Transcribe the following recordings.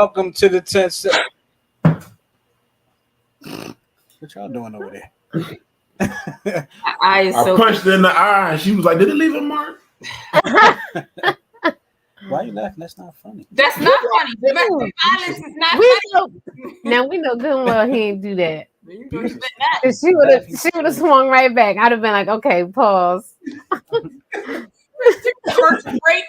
welcome to the 10th set. What y'all doing over there? I punched her in the eye and she was like, did it leave a mark? Why are you laughing? That's not funny. That's not funny. Domestic violence is not funny. Now we know good and well he ain't do that. That. She would have swung right back. I'd have been like, okay, pause. First break.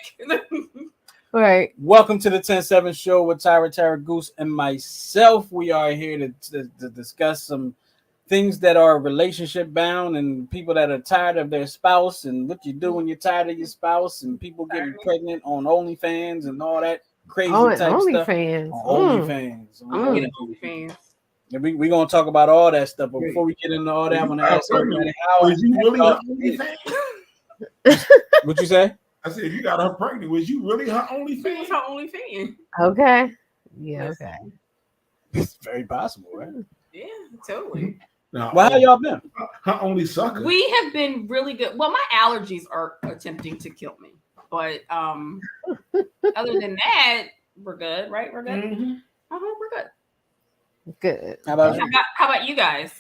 Right. Welcome to the 10-7 show with Tara Goose and myself. We are here to discuss some things that are relationship bound and people that are tired of their spouse and what you do when you're tired of your spouse and people getting pregnant on OnlyFans and all that crazy type stuff. OnlyFans. OnlyFans. OnlyFans. We're going to talk about all that stuff, but before we get into all that, I'm going to ask everybody how was you really her OnlyFans? What you say? I said, if you got her pregnant, was you really her It OnlyFans? was her OnlyFans. Okay. Yeah, okay. It's very possible, right? Yeah, totally. No, Well, how y'all been? her only sucker. We have been really good. Well, my allergies are attempting to kill me. But other than that, we're good, right? We're good. Mm-hmm. We're good. Good. How about you? How about you guys?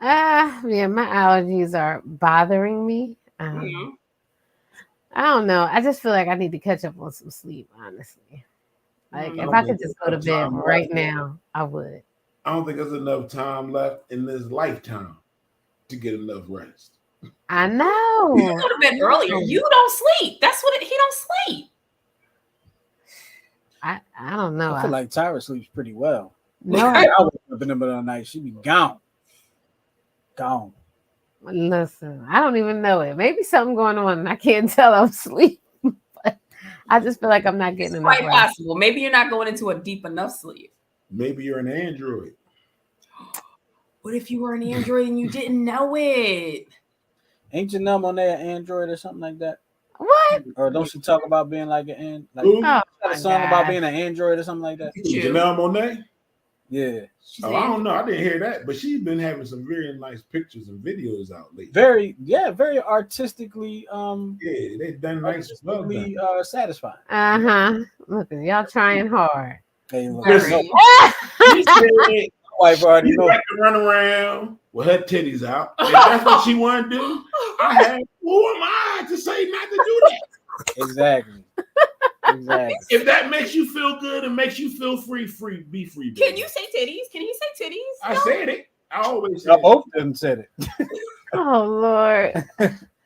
Yeah, my allergies are bothering me. Mm-hmm. I don't know. I just feel like I need to catch up on some sleep, honestly. Like, if I could just go to bed right now, I would. I don't think there's enough time left in this lifetime to get enough rest. I know. You go to bed earlier. You don't sleep. That's what he don't sleep. I don't know. I feel like Tyra sleeps pretty well. No, I wake up in the middle of the night, she be gone. Gone. listen, I don't even know it. Maybe something going on and I can't tell I'm asleep. But I just feel like I'm not getting enough Quite rest. possible. Maybe you're not going into a deep enough sleep. Maybe you're an android. What if you were an android and you didn't know it? Ain't Janelle Monáe an android or something like that? What? Or don't she talk about being like an like Who? Oh, got a my song about God. being an android or something like that? Janelle Monáe? Yeah. Oh, I don't know. I didn't hear that, but she's been having some very nice pictures and videos out lately. Very artistically Yeah, they've done nice. Well done. satisfying. Look, y'all trying hard. Hey, look, Very. no, She said my wife already she knows. like to run around with her titties out. If that's what she want to do, who am I to say not to do that? Exactly. If that makes you feel good and makes you feel free, be free. Can you say titties? Can he say titties? I said it. I always Y'all said both done said it. Oh, Lord.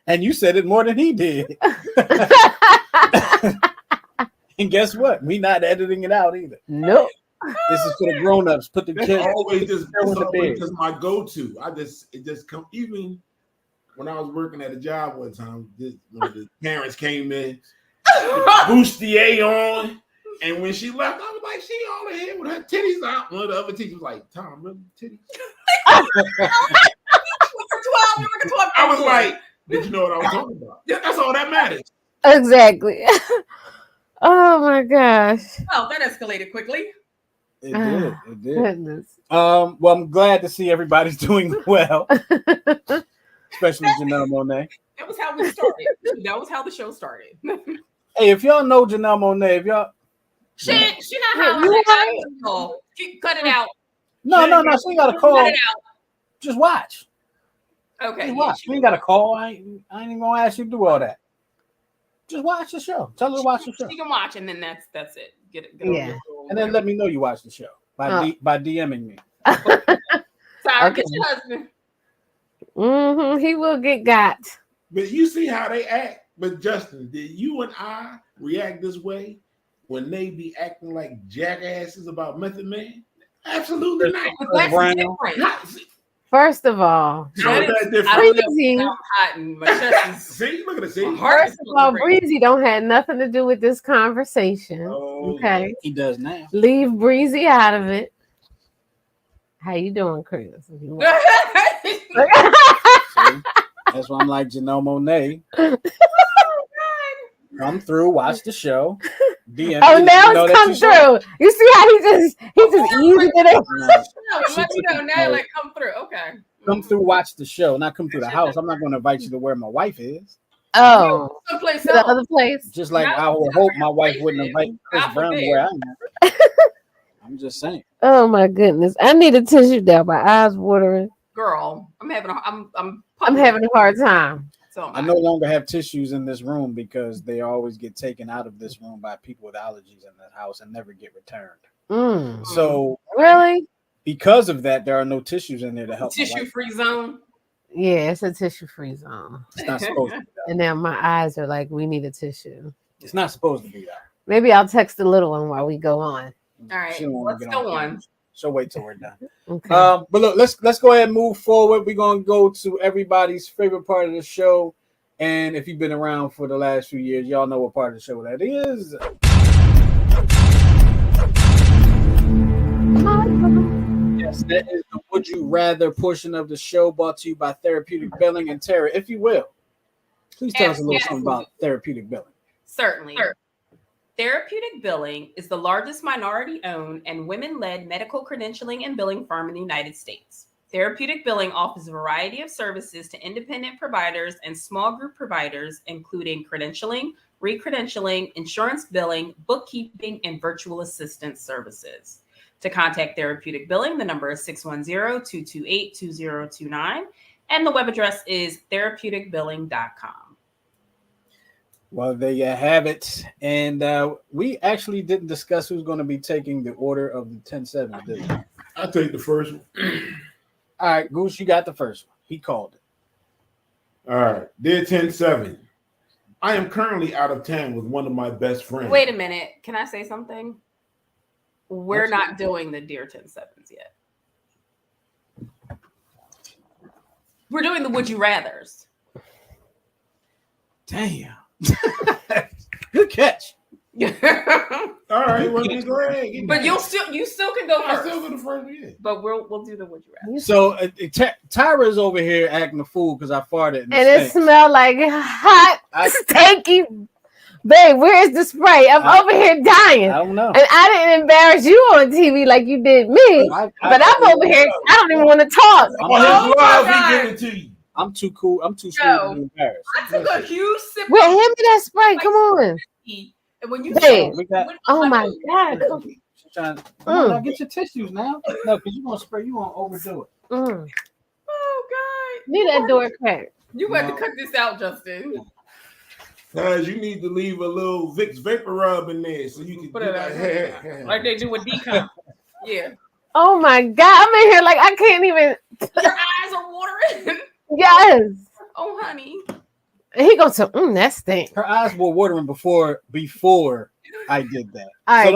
And you said it more than he did. And guess what? We not editing it out either. Nope. This is for the grown-ups. Put the That's kids always just in the bed. just my go-to. It just come even when I was working at a job one time. When the parents came in, bustier on, and when she left, I was like, she all in here with her titties out. One of the other teachers was like, Tom, really titties? I was like, did you know what I was talking about? Yeah, that's all that matters. Exactly. Oh, my gosh. Oh, that escalated quickly. It did. It did. Goodness. Well, I'm glad to see everybody's doing well, especially Janelle Monáe. That was how we started. That was how the show started. Hey, if y'all know Janelle Monáe, if y'all She not You hollering. Cut it out. no, she ain't got a call. Cut it out. Just watch. Okay. Just watch. You ain't got a call. I ain't even gonna ask you to do all that. Just watch the show. Tell her to watch the show, She can watch, and then that's it. Get it. Yeah. and then let me know you watch the show by DMing me. Sorry, Okay. get your husband. He will get got. But you see how they act. But Justin, did you and I react this way when they be acting like jackasses about Method Man? Absolutely not. But that's Brown. different. Not- First of all, How is that I different? don't know. Breezy. I'm hot and my chest is. See, look at it. See, My heart First of all, Breezy don't have nothing to do with this conversation. Oh, Okay. He does now. Leave Breezy out of it. How you doing, Chris? If you want. See? That's why I'm like Janelle Monáe. Come through, watch the show. DM Oh, me, now know it's that come you saw it. through. You see how he just eased it up. No, let you know now. Like, come through. Okay. Come through, watch the show, not come through the house. I'm not going to invite you to where my wife is. Oh, Someplace to the else. other place. Just like No, I would hope my wife wouldn't invite Chris God Brown to forbid. where I'm at. I'm just saying. Oh my goodness. I need a tissue down. My eyes watering. Girl, I'm having a hard time. So I no longer have tissues in this room because they always get taken out of this room by people with allergies in the house and never get returned. So Really? because of that, there are no tissues in there to help. Tissue-free zone. Yeah, it's a tissue-free zone. It's not supposed to be that. And now my eyes are like, we need a tissue. It's not supposed to be that. Maybe I'll text the little one while we go on. All right, She don't wanna let's get go camera. on. So wait till we're done. Okay. But look, let's go ahead and move forward. We're gonna go to everybody's favorite part of the show. And if you've been around for the last few years, y'all know what part of the show that is. Yes, that is the Would You Rather portion of the show, brought to you by Therapeutic Billing. And Tara, if you will, please tell us a little something about Therapeutic Billing. Certainly. Therapeutic Billing is the largest minority-owned and women-led medical credentialing and billing firm in the United States. Therapeutic Billing offers a variety of services to independent providers and small group providers, including credentialing, re-credentialing, insurance billing, bookkeeping, and virtual assistant services. To contact Therapeutic Billing, the number is 610-228-2029, and the web address is therapeuticbilling.com. Well, there you have it. And we actually didn't discuss who's going to be taking the order of the 10-7, did we? I'll take the first one. All right, Goose, you got the first one. He called it. All right. Dear 10-7, I am currently out of town with one of my best friends. Wait a minute. Can I say something? We're not doing the Dear 10-7s yet. We're doing the Would You Rathers. Damn. Good catch. All right, well, then go ahead. But you still can go I first. still go the first one, yeah. But we'll do the Would You Rather. So Tyra's over here acting a fool because I farted. And it smelled like hot, stinky. Babe, where's the spray? I'm over here dying. I don't know. And I didn't embarrass you on TV like you did me. But I'm over here. I don't even want to talk. On his live, he give it to you. I'm too cool. I'm too scared to be embarrassed. I took a huge sip. Well, hand me that spray. Come on. And when you Babe. said, Oh my God. She's trying. Come on, now get your tissues now. No, because you're gonna spray. You want to overdo it. Mm. oh God, Need that door cracked. you got to cut this out, Justin. Guys, you need to leave a little Vicks Vapor Rub in there so you can Put do it like, like they do with decom. Yeah, Oh my God. I'm in here like I can't even. your eyes are watering. Yes. Oh, honey. And he goes to, that stink. Her eyes were watering before I did that. All right. So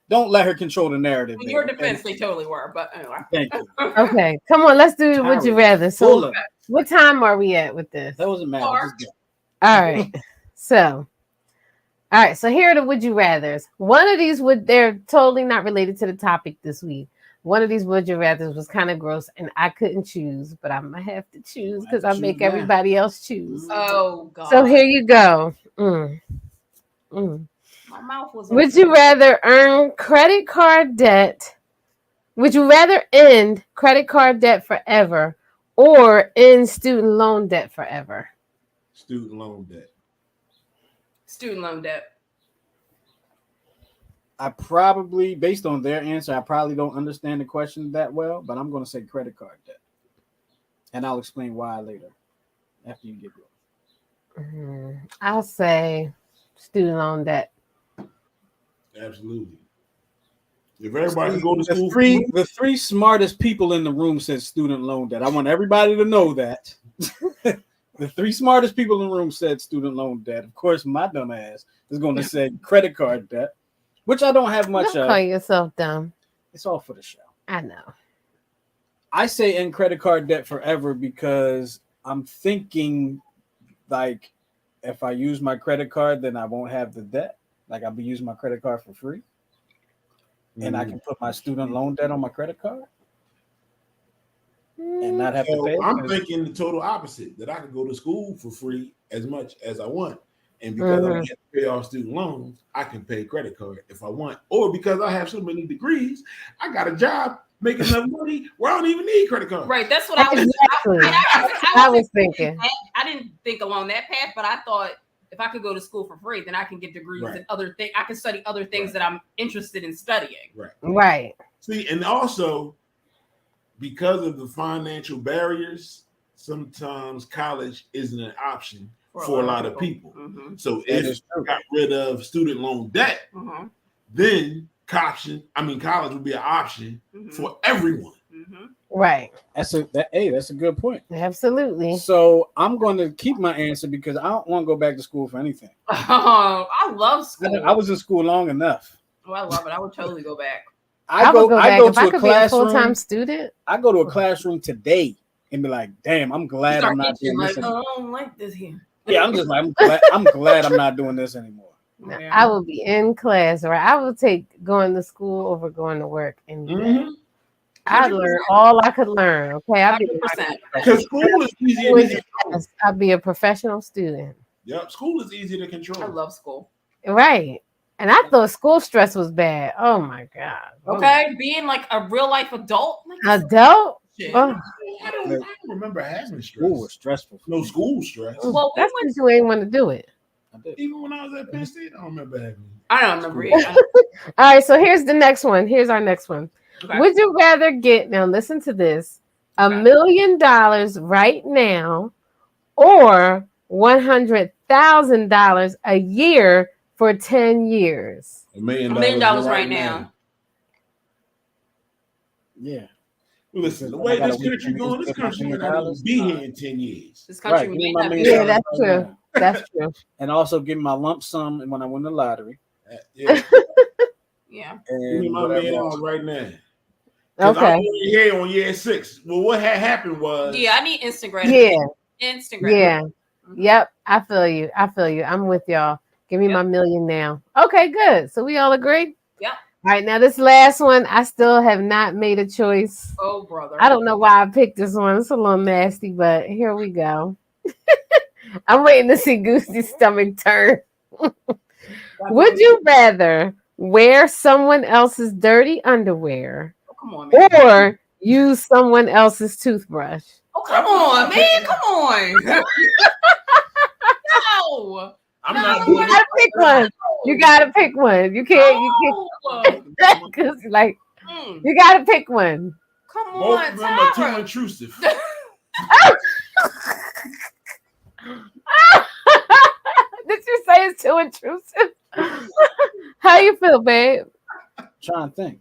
don't let her control the narrative. In there, your okay? defense, they totally were. But anyway. Thank you. Okay. Come on. Let's do Would You Rather. Full So of it. what time are we at with this? That wasn't mad. Mark. Just All right. So here are the Would You Rathers. One of these they're totally not related to the topic this week. One of these Would You Rathers was kind of gross and I couldn't choose, but I'm going to have to choose because I make everybody else choose. Oh God. So here you go. My mouth was. Would you rather earn credit card debt? Would you rather end credit card debt forever or end student loan debt forever? student loan debt. Student loan debt. I probably, based on their answer, I probably don't understand the question that well, but I'm going to say credit card debt. And I'll explain why later after you get yours. I'll say student loan debt. Absolutely. If everybody can go to school, The three smartest people in the room said student loan debt. I want everybody to know that. The three smartest people in the room said student loan debt. Of course, my dumb ass is going to say credit card debt, which I don't have much Don't of. call yourself dumb. It's all for the show. I know. I say end credit card debt forever because I'm thinking like if I use my credit card, then I won't have the debt. Like I'll be using my credit card for free. And I can put my student loan debt on my credit card and not have to pay. I'm thinking the total opposite, that I could go to school for free as much as I want. And because I have to pay off student loans, I can pay credit card if I want. Or because I have so many degrees, I got a job making enough money where I don't even need credit card. Right. That's what I was. Exactly. I was thinking. I didn't think along that path, but I thought if I could go to school for free, then I can get degrees Right. in other things. I can study other things Right. that I'm interested in studying. Right. Right. See, and also because of the financial barriers, sometimes college isn't an option for a lot of people. Mm-hmm. So That if is true. you got rid of student loan debt, Mm-hmm. then college would be an option Mm-hmm. for everyone. Mm-hmm. Right. That's a good point. Absolutely. So I'm going to keep my answer because I don't want to go back to school for anything. Oh, I love school. I was in school long enough. Oh, I love it. I would totally go back. I would go back if I to a could be a full-time classroom. student. I go to a classroom today and be like, damn, I'm glad I'm not doing like, this anymore. I don't like this here. Yeah, I'm just like, I'm glad I'm not doing this anymore. No, Yeah. I will be in class, or I will take going to school over going to work, and Mhm. I'd learn all I could learn. Okay, I'd be 100%. Because school is easier to control. I'd be a professional student. Yep, school is easy to control. I love school. Right. And I thought school stress was bad. Oh my God. Okay, being like a real life adult. Like, Adult? shit. Oh, I don't remember having stress. School was stressful. No school stress. Well, we that's went. because you ain't want to do it. I did. Even when I was at Penn State, I don't remember having. I don't remember it. All right, so here's the next one. Here's our next one. Okay. Would you rather get, now listen to this, $1 Okay. million right now or $100,000 a year for 10 years? $1 million, $1 million right now. Yeah. Listen, the I way gotta this wait country for going, me this to country get might not even $100,000. be here in 10 years. This country Right, may give me my not be. $1 Yeah, million that's right true. now. That's true. And also give me my lump sum when I win the lottery. Yeah, Yeah. give me And my $1 whatever million else. right now. 'Cause I'm Okay. only here on year 6. Well, what had happened was, Yeah, I need Instagram. Yeah. Instagram. Yeah. Mhm. Yep. I feel you. I'm with y'all. Give me Yep. my $1 million now. Okay, good. So we all agree? Yep. All right. Now, this last one, I still have not made a choice. Oh, brother. I don't know why I picked this one. It's a little nasty, but here we go. I'm waiting to see Goosey's stomach turn. Would you rather wear someone else's dirty underwear Oh, come on, man. or use someone else's toothbrush? Oh, come on, man. Come on. No. I'm No, not You doing gotta pick one. You gotta pick one. You can't. No. Because like Mm. you gotta pick one. Come Both on, of them are too Tyra. intrusive. Did you say it's too intrusive? How you feel, babe? Trying to think.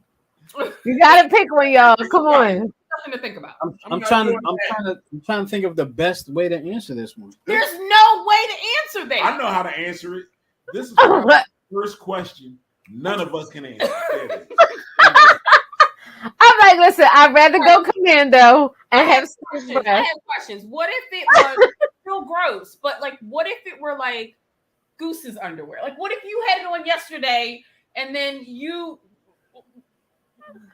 You gotta pick one, y'all. Come on. Nothing to think about. I'm trying to think of the best way to answer this one. There's no way to answer that. I know how to answer it. This is the first question none of us can answer. There it is. I'm like, listen, I'd rather go commando and have questions. I toothbrush. have questions. What if it was still gross, but like, what if it were like Goose's underwear? Like, what if you had it on yesterday and then you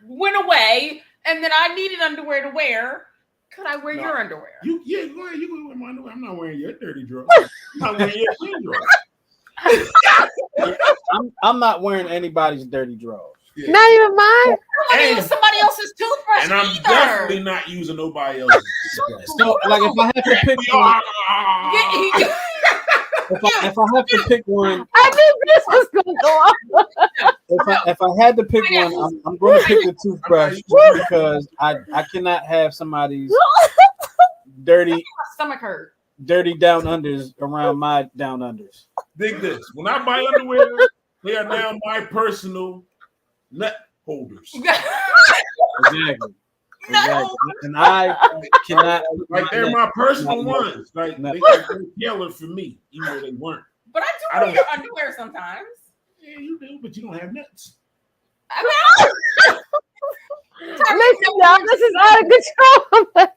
went away and then I needed underwear to wear? Could I wear No. your underwear? Go ahead. You can wear my underwear. I'm not wearing your dirty drawers. I'm not wearing your clean drawers. I'm not wearing anybody's dirty drawers. Yeah. Not even mine. I don't And- use somebody else's toothbrush And I'm either. definitely not using nobody else's. So, like, if I have to pick one, Yeah, if I have to pick one, I knew this was gonna go off. if I had to pick one, I'm going to pick the toothbrush because I cannot have somebody's dirty my stomach hurt. down unders around my down unders. Dig this. When I buy underwear, they are now my personal nut holders. Exactly. Exactly. And I cannot Like they're my personal ones. Like No. they're tailored for me, even though they weren't. But I I do don't- wear your underwear sometimes. Yeah, you do, but you don't have nuts. I Listen, y'all, this is out of control.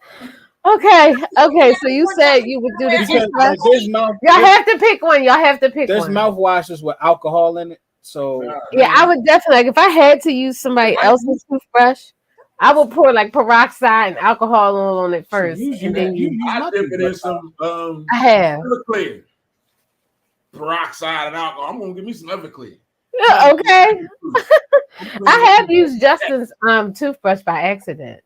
Okay, so you said you would do the because toothbrush. there's Y'all have to pick one. Y'all have to pick there's one. mouthwashes with alcohol in it. So Yeah, I would definitely like if I had to use somebody else's toothbrush, I would pour like peroxide and alcohol all on it first, and then you. I dip it in some I have. Everclear, peroxide and alcohol. I'm gonna give me some Everclear. Yeah, okay. I have used Justin's toothbrush by accident.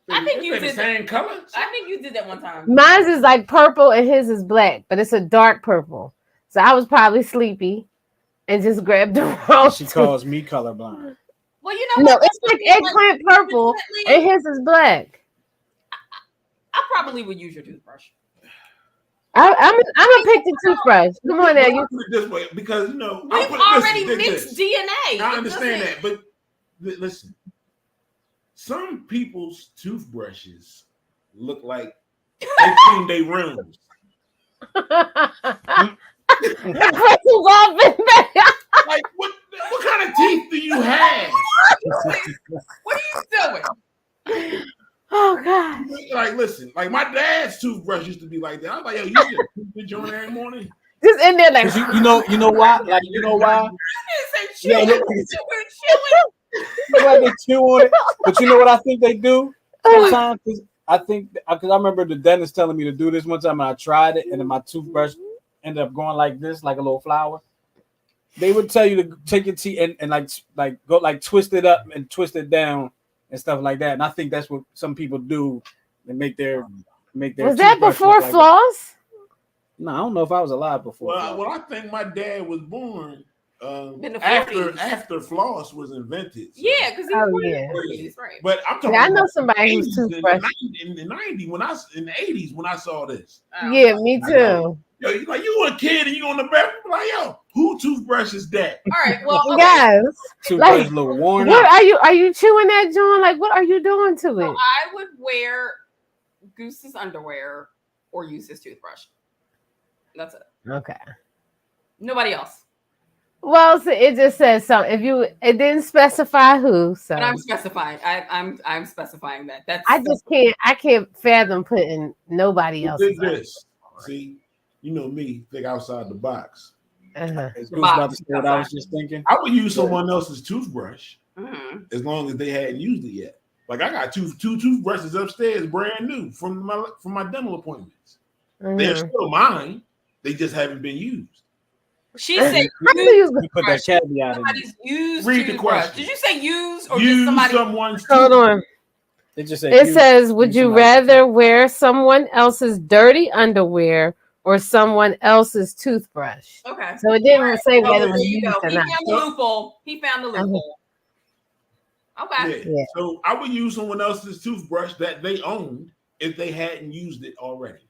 I think you the did same color. I think you did that one time. Mine's is like purple and his is black, but it's a dark purple. So I was probably sleepy and just grabbed the wrong. She calls me colorblind. Well, you know No, what? it's like eggplant purple and his is black. I probably would use your toothbrush. I'm gonna pick the toothbrush. Come on now, I'll you. put it this way because We've already mixed DNA. I understand that, but listen, some people's toothbrushes look like they clean their rooms. Like what kind of teeth do you have? What are you doing? Oh God! Like, listen, like my dad's toothbrush used to be like that. I was like, yo, you should put your on every morning. Just in there, like 'Cause you know why? Like, you know why? You didn't say chewing. Yeah, We're chewing. Why they chew on it? But you know what I think they do? Sometimes I think because I remember the dentist telling me to do this one time, and I tried it, and then my toothbrush ended up going like this, like a little flower. They would tell you to take your teeth and like go like twist it up and twist it down and stuff like that. And I think that's what some people do. They make their Was that toothbrush before look like floss? no, I don't know if I was alive before. Well, I think my dad was born In the after 40s. floss was invented. So. Yeah, because he Oh, was yeah. 40s, right? But I'm talking. Yeah, I know about somebody who's 80s, toothbrush. in the 90s when in the 80s when I saw this. Oh. Yeah, me too. Yo, like you a kid and you on the bathroom like, yo, who toothbrush is that? All right. Well, okay. Guys, Toothbrush like, a little worn what out. are you chewing that, John? Like, what are you doing to So it? I would wear Goose's underwear or use his toothbrush. That's it. Okay. Nobody else. Well, so it just says something. It didn't specify who, so But I'm specifying. I'm specifying that. That's I can't fathom putting nobody else. Dig this. See, you know me, think outside the box. Uh-huh. Is Goose about to say what I was just thinking? I would use someone else's toothbrush Mhm. as long as they hadn't used it yet. Like I got two toothbrushes upstairs, brand new from my dental appointments. They're Mhm. still mine. They just haven't been used. She said How do you You put that caveat in. somebody's used Read the toothbrush. question. Did you say use or just Use somebody? someone's hold on? They just say It you- says, "Would you somebody- rather wear someone else's dirty underwear or someone else's toothbrush?" Okay. So it didn't say whether it There was you used go. or He not. found the loophole. He found the loophole. Okay. Yeah. Yeah. So I would use someone else's toothbrush that they owned if they hadn't used it already.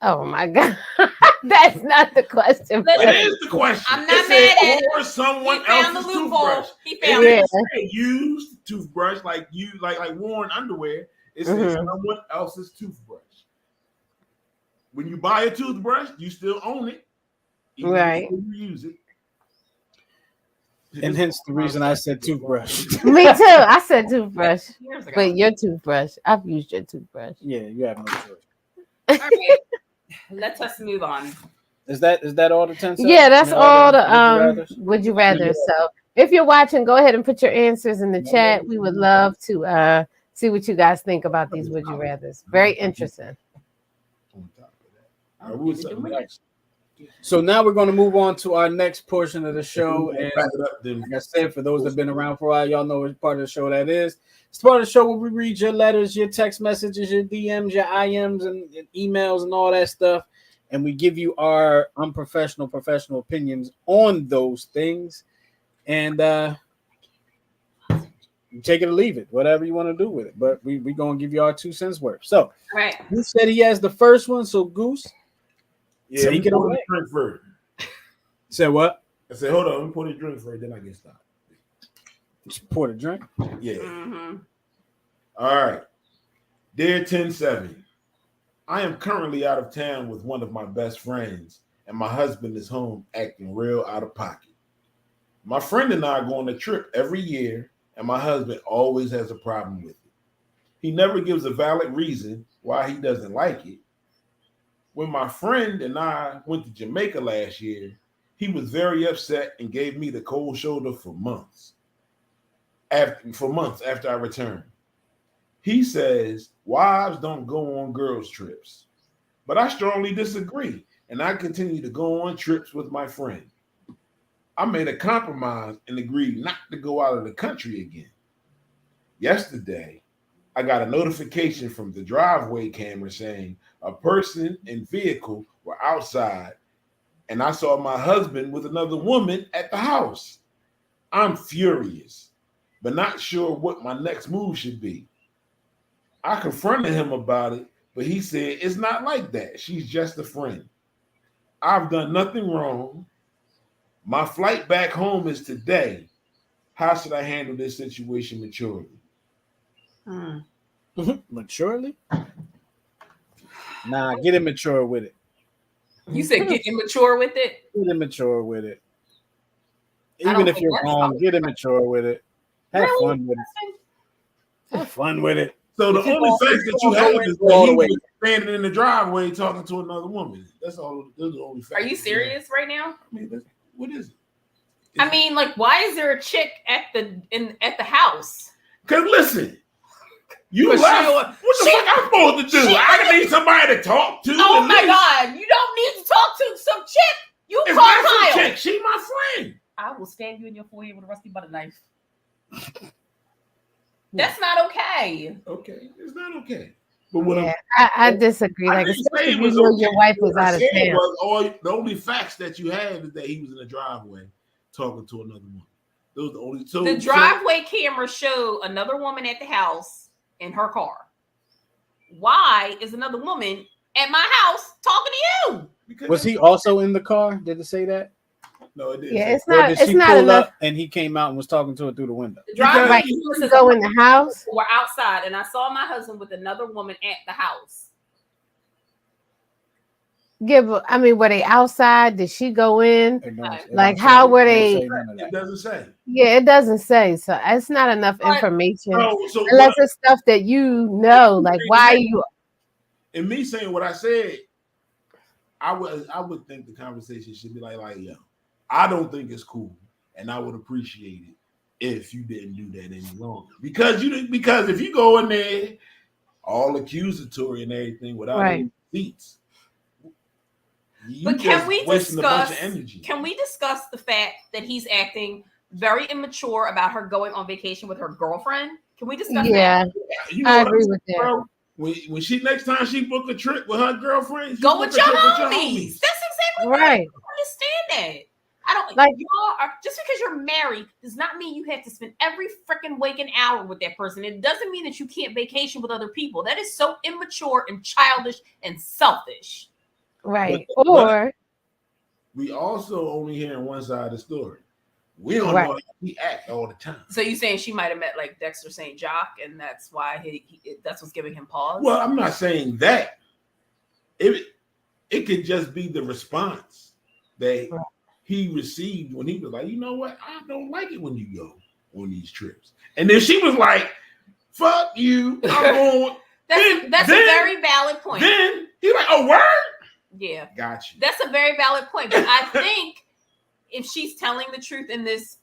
Oh my God, that's not the question. Listen, It is the question. I'm not It said, mad at it. or He someone found the else's loophole. toothbrush. He It found Yeah. it. didn't say used toothbrush like worn underwear. It says Mhm. someone else's toothbrush. When you buy a toothbrush, you still own it, even Right. before you use it. And hence the reason I said toothbrush. Me too. I said toothbrush, Years ago. but your toothbrush. I've used your toothbrush. Yeah, you have no choice. All right. Let us move on. Is that all the 10 Yeah, that's all the would you rathers? would you rather. So if you're watching, go ahead and put your answers in the chat. We would love to see what you guys think about these would you rathers. Very interesting. On top of that. All right, what's up next? So now we're going to move on to our next portion of the show. And Back it up, then. like I said, for those that have been around for a while, y'all know what part of the show that is. It's part of the show where we read your letters, your text messages, your DMs, your IMs, and emails, and all that stuff. And we give you our unprofessional, professional opinions on those things. And you take it or leave it, whatever you want to do with it. But we're going to give you our 2 cents worth. So, All right. Goose said he has the first one. So, Goose, Yeah, Take it pour away. the drink first. said what? I said, hold on, let me pour the drink first, then I get started. Just pour the drink. Yeah. Mm-hmm. All right. Dear 10-7, I am currently out of town with one of my best friends, and my husband is home acting real out of pocket. My friend and I go on a trip every year, and my husband always has a problem with it. He never gives a valid reason why he doesn't like it. When my friend and I went to Jamaica last year, he was very upset and gave me the cold shoulder for months. After I returned. He says wives don't go on girls' trips. But I strongly disagree, and I continue to go on trips with my friend. I made a compromise and agreed not to go out of the country again. Yesterday, I got a notification from the driveway camera saying a person and vehicle were outside, and I saw my husband with another woman at the house. I'm furious, but not sure what my next move should be. I confronted him about it, but he said it's not like that. She's just a friend. I've done nothing wrong. My flight back home is today. How should I handle this situation maturely? Maturely? Nah, get immature with it. You said get immature with it? Get immature with it. I Even don't if think you're that's wrong, how- get immature with it. Have Really? fun with it. Have fun with it. So the If you only go- fact if you that you go have in, is go that all he the way. was standing in the driveway talking to another woman. That's all. Those are the only facts. Are you serious right now? I mean, what is it? I mean, like, why is there a chick at the house? Because listen, you But left. she- What the fuck I'm supposed to do? she- I need somebody to talk to. Oh at my least. God! You don't need to talk to some chick. You It's call not some Kyle. chick. She my friend. I will stab you in your forehead with a rusty butter knife. That's not okay. Okay, it's not okay. But what Yeah, I disagree. I Like, didn't say especially it if was you know okay. your wife was What I out of said town. was the only facts that you had is that he was in the driveway talking to another woman. Those are the only two. The driveway camera showed another woman at the house in her car. Why is another woman at my house talking to you? Because Was he also in the car? Did it say that? No, it didn't. Yeah, say it's Or not. did It's she not pull enough. up and he came out and was talking to her through the window? The driveway Right. camera You says go in the house. we're outside, and I saw my husband with another woman at the house. I mean, were they outside? Did she go in? It don't- it Like, don't how say- were it don't they- say none of It that. doesn't say. Yeah, it doesn't say. So it's not enough But- information. So Unless it's stuff that you know, like why you. in me saying what I said, I would think the conversation should be like, yo, I don't think it's cool, and I would appreciate it if you didn't do that any longer. Because if you go in there all accusatory and everything without Right. any receipts, you But can just we wasting a bunch discuss? of energy. Can we discuss the fact that he's acting very immature about her going on vacation with her girlfriend? Can we discuss Yeah, You know I what I'm agree saying, with that. bro? When she next time she book a trip with her girlfriend, that? Go with your homies. That's exactly right. Right. I understand that. I don't Like- y'all are just because you're married does not mean you have to spend every freaking waking hour with that person. It doesn't mean that you can't vacation with other people. That is so immature and childish and selfish. Right. But- Or We also only hearing one side of the story. We don't Right. know how he act all the time. So you saying she might have met like Dexter St. Jock, and that's why that's what's giving him pause? Well, I'm not saying that. It could just be the response that Right. he received when he was like, you know what? I don't like it when you go on these trips. And then she was like, fuck you. I'm going. that's a then- very valid point. Then he like, oh, word? Yeah, Got you. that's a very valid point. But I think if she's telling the truth in this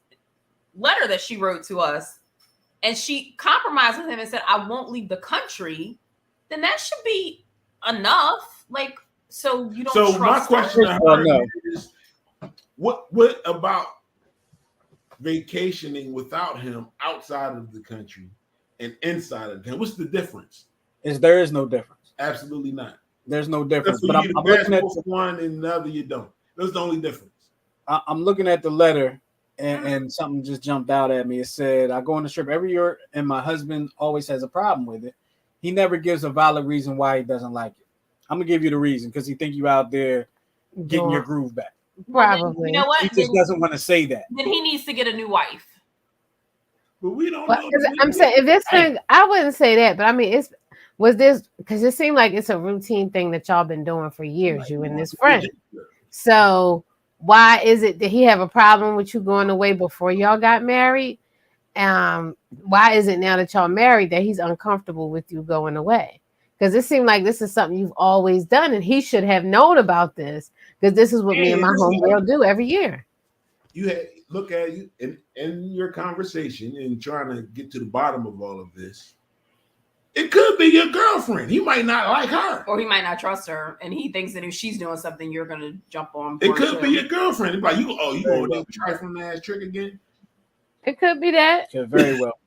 letter that she wrote to us, and she compromised with him and said, I won't leave the country, then that should be enough. Like, so you don't So my trust question her? to Well, her no. is, what about vacationing without him outside of the country and inside of the country? What's the difference? There is no difference. Absolutely not. There's no That's difference. for But you I'm to looking at passport for one and the other you don't. That's the only difference. I'm looking at the letter and something just jumped out at me. It said, I go on the trip every year and my husband always has a problem with it. He never gives a valid reason why he doesn't like it. I'm gonna give you the reason because he think you out there getting your groove back. Well, then, Probably. you know what? He just doesn't want to say that. Then he needs to get a new wife. But we don't Well, know. 'cause I'm saying if this thing, I wouldn't say that, but I mean, was this because it seemed like it's a routine thing that y'all been doing for years, you and this friend. So why is it that he have a problem with you going away before y'all got married? Why is it now that y'all married that he's uncomfortable with you going away? Because it seemed like this is something you've always done, and he should have known about this because this is what me and my homegirl do every year. You had look at you in your conversation and trying to get to the bottom of all of this. It could be your girlfriend. He might not like her. Or he might not trust her, and he thinks that if she's doing something, you're gonna jump on It board could be too. your girlfriend. It's like you going to trifling ass trick again? It could be that. Yeah, very well.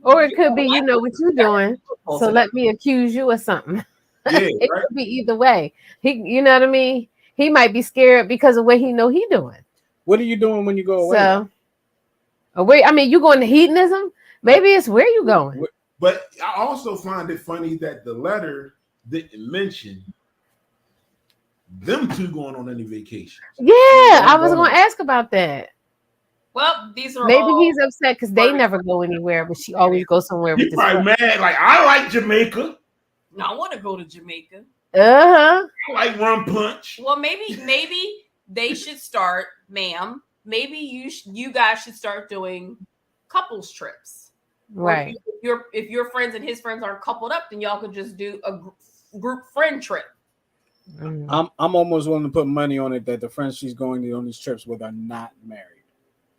Or it could be, you know what you're doing, so So let me accuse you of something. Yeah, It right. could be either way. You know what I mean? He might be scared because of what he know he doing. What are you doing when you go away? So, I mean, you going to hedonism? Maybe it's where you going. But I also find it funny that the letter didn't mention them two going on any vacations. Yeah, I was going to ask about that. well, these are Maybe all he's upset because they never go anywhere, but she always goes somewhere with He's this. probably mad. Like, I like Jamaica. No, I want to go to Jamaica. Uh-huh. I like rum punch. Well, maybe they should start, ma'am. Maybe you guys should start doing couples trips. Or Right. if your friends and his friends aren't coupled up, then y'all could just do a group friend trip. Mm. I'm almost willing to put money on it that the friends she's going on these trips with are not married.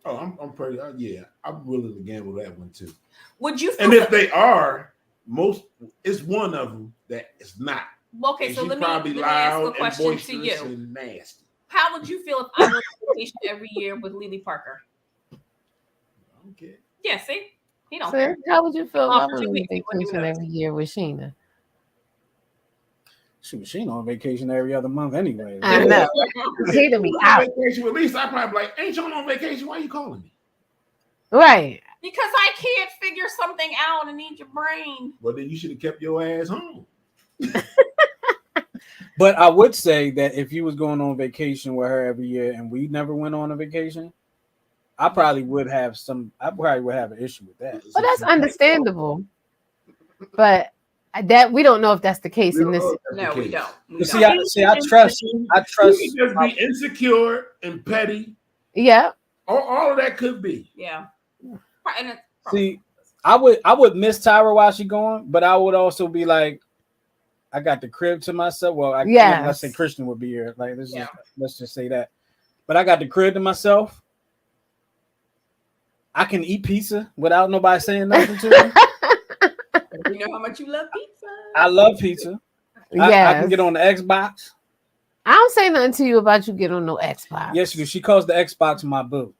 Oh, I'm pretty. Yeah, I'm willing to gamble that one too. Would you? Feel And if they are, it's one of them that is not. okay, And so she's let probably me ask a loud and question to boisterous you. and nasty. How would you feel if I went on vacation every year with Lily Parker? Okay. Yeah, see, he don't So, care. how would you feel if I For went 2 on weeks, he wouldn't vacation even every year with Sheena? She on vacation every other month anyway. I know. Sheena be out. On vacation with Lisa, I probably like, ain't y'all on vacation? Why you calling me? Right. Because I can't figure something out and need your brain. Well, then you should have kept your ass home. But I would say that if you was going on vacation with her every year and we never went on a vacation, I probably would have an issue with that. Well, that's understandable. But that we don't know if that's the case in this. No, we don't. But see, I trust. You can just be insecure and petty. Yeah. All of that could be. Yeah. And it's See, I would miss Tyra while she gone, but I would also be like, I got the crib to myself. Well, let's say Christian would be here. Like let's just say that. But I got the crib to myself. I can eat pizza without nobody saying nothing to me. you know how much you love pizza. I love pizza. Yeah. I can get on the Xbox. I don't say nothing to you about you get on no Xbox. Yes, she calls the Xbox my boo.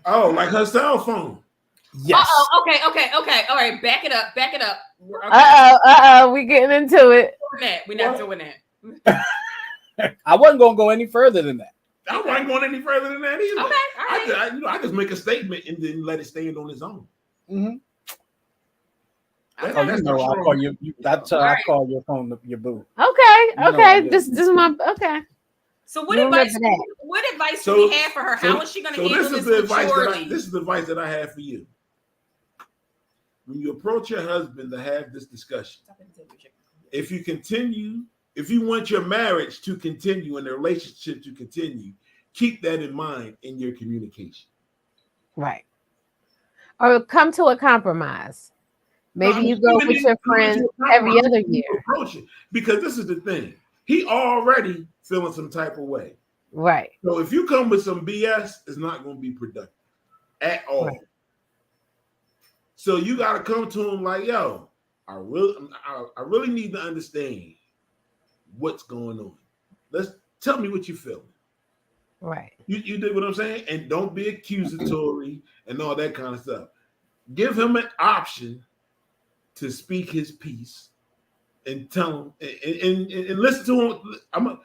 Oh, like her cell phone. Yes. Okay. All right, back it up. Okay. We getting into it. We're not doing that. I wasn't gonna go any further than that. I wasn't going any further than that either. Okay, all right. I just make a statement and then let it stand on its own. Mm-hmm. Okay. Oh, you know, I call you. That's I call your phone your boo. Okay. This is my okay. So what You advice? remember that. What advice So- do we have for her? How is she going to handle this this is the advice maturely? this is the advice that I have for you. When you approach your husband to have this discussion, if you want your marriage to continue and the relationship to continue, keep that in mind in your communication. Right. Or come to a compromise. Maybe you go with your friends every other year. Approach it, because this is the thing. He already feeling some type of way. Right. So if you come with some BS, it's not going to be productive at all. Right. So you got to come to him like, yo, I really need to understand what's going on. Tell me what you feeling. Right. You did what I'm saying? And don't be accusatory and all that kind of stuff. Give him an option to speak his piece and tell him and listen to him. I'm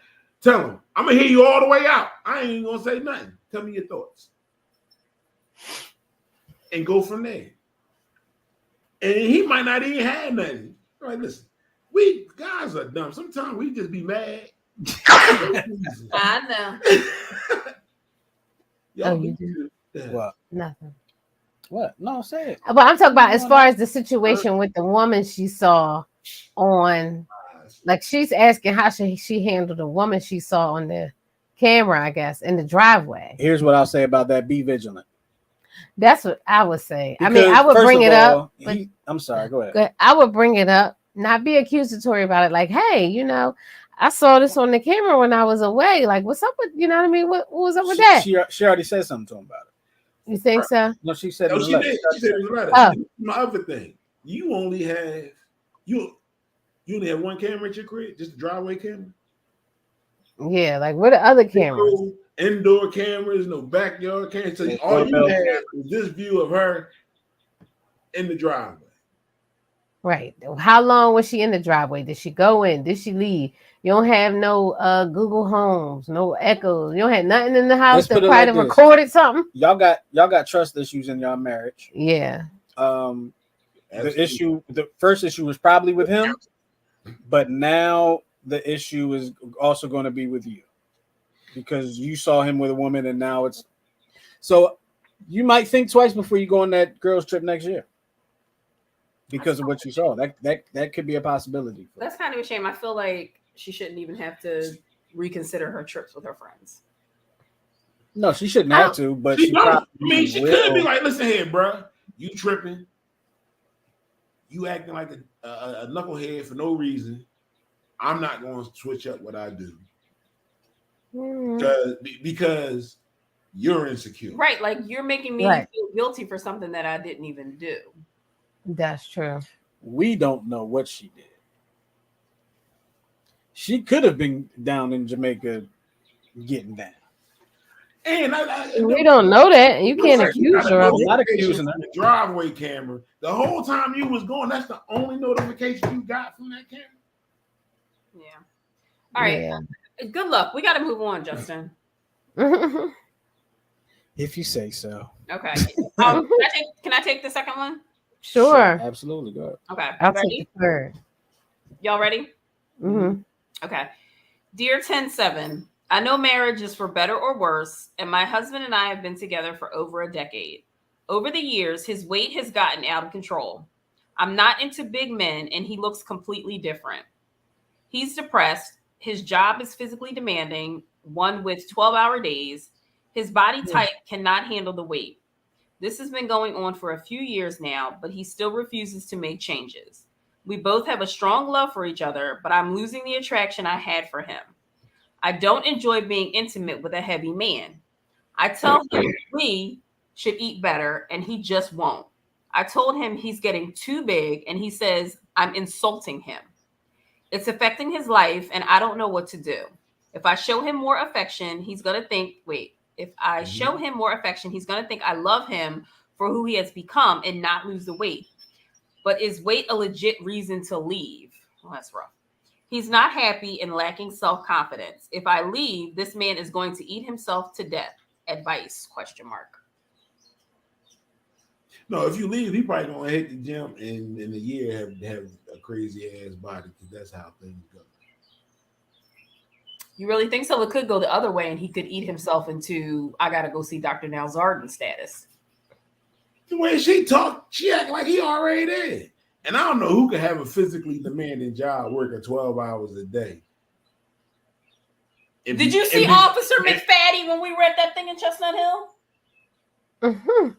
gonna hear you all the way out. I ain't gonna say nothing. Tell me your thoughts. And go from there. And he might not even have nothing. All right, listen. We guys are dumb. Sometimes we just be mad. I know. Y'all you do? What? Nothing. What? No, say it. But I'm talking about as far as the situation with the woman she saw on, like she's asking how she handled the woman she saw on the camera, I guess, in the driveway. Here's what I'll say about that. Be vigilant. That's what I would say. Because, I mean, I would first bring of it all, up. But I'm sorry. Go ahead. I would bring it up, not be accusatory about it. Like, hey, I saw this on the camera when I was away. Like, what's up with, you know what I mean? What was up with that? She already said something to him about it. You think so? No, she said. No, in the she letter. did. She said it was right. Oh. My other thing, you only have one camera at your crib, just a driveway camera. Yeah, like where the other cameras? indoor cameras, no backyard cameras. So And all you doorbell had cameras. was this view of her in the driveway. Right. How long was she in the driveway? Did she go in? Did she leave? You don't have no Google Homes, no echoes. You don't have nothing in the house Let's that put it probably like this. recorded something. Y'all got trust issues in your marriage. Yeah. The Absolutely. the first issue was probably with him, but now the issue is also going to be with you because you saw him with a woman, and now it's so you might think twice before you go on that girls' trip next year because of what you saw. That could be a possibility. That's kind of a shame. I feel like she shouldn't even have to reconsider her trips with her friends. No, she shouldn't have to, but She she don't. probably She will. could be like, listen here, bro, you tripping. You acting like a knucklehead for no reason. I'm not going to switch up what I do because you're insecure. Right. Like you're making me Right. feel guilty for something that I didn't even do. That's true. We don't know what she did. She could have been down in Jamaica getting down. And We don't know that. You can't accuse her of I'm it. not accusing her. The driveway camera. The whole time you was going, that's the only notification you got from that camera. Yeah. All right. Yeah. Good luck. We got to move on, Justin. If you say so. Okay. Can I take the second one? Sure. Absolutely. Go ahead. Okay. I'll Ready? take the third. Y'all ready? Mm-hmm. Okay. Dear 10-7, I know marriage is for better or worse, and my husband and I have been together for over a decade. Over the years, his weight has gotten out of control. I'm not into big men, and he looks completely different. He's depressed. His job is physically demanding, one with 12-hour days. His body type cannot handle the weight. This has been going on for a few years now, but he still refuses to make changes. We both have a strong love for each other, but I'm losing the attraction I had for him. I don't enjoy being intimate with a heavy man. I tell him we should eat better, and he just won't. I told him he's getting too big, and he says I'm insulting him. It's affecting his life, and I don't know what to do. If I show him more affection, he's going to think, if I show him more affection, he's going to think I love him for who he has become and not lose the weight. But is weight a legit reason to leave? Well, that's rough. He's not happy and lacking self-confidence. If I leave, this man is going to eat himself to death. Advice? ? No, if you leave, he probably gonna hit the gym and in a year have a crazy ass body because that's how things go. You really think so? It could go the other way, and he could eat himself into I gotta go see Dr. Nalzardan status. The way she talk, she act like he already there. And I don't know who could have a physically demanding job working 12 hours a day. Did you see Officer McFaddy when we were at that thing in Chestnut Hill? Mm-hmm.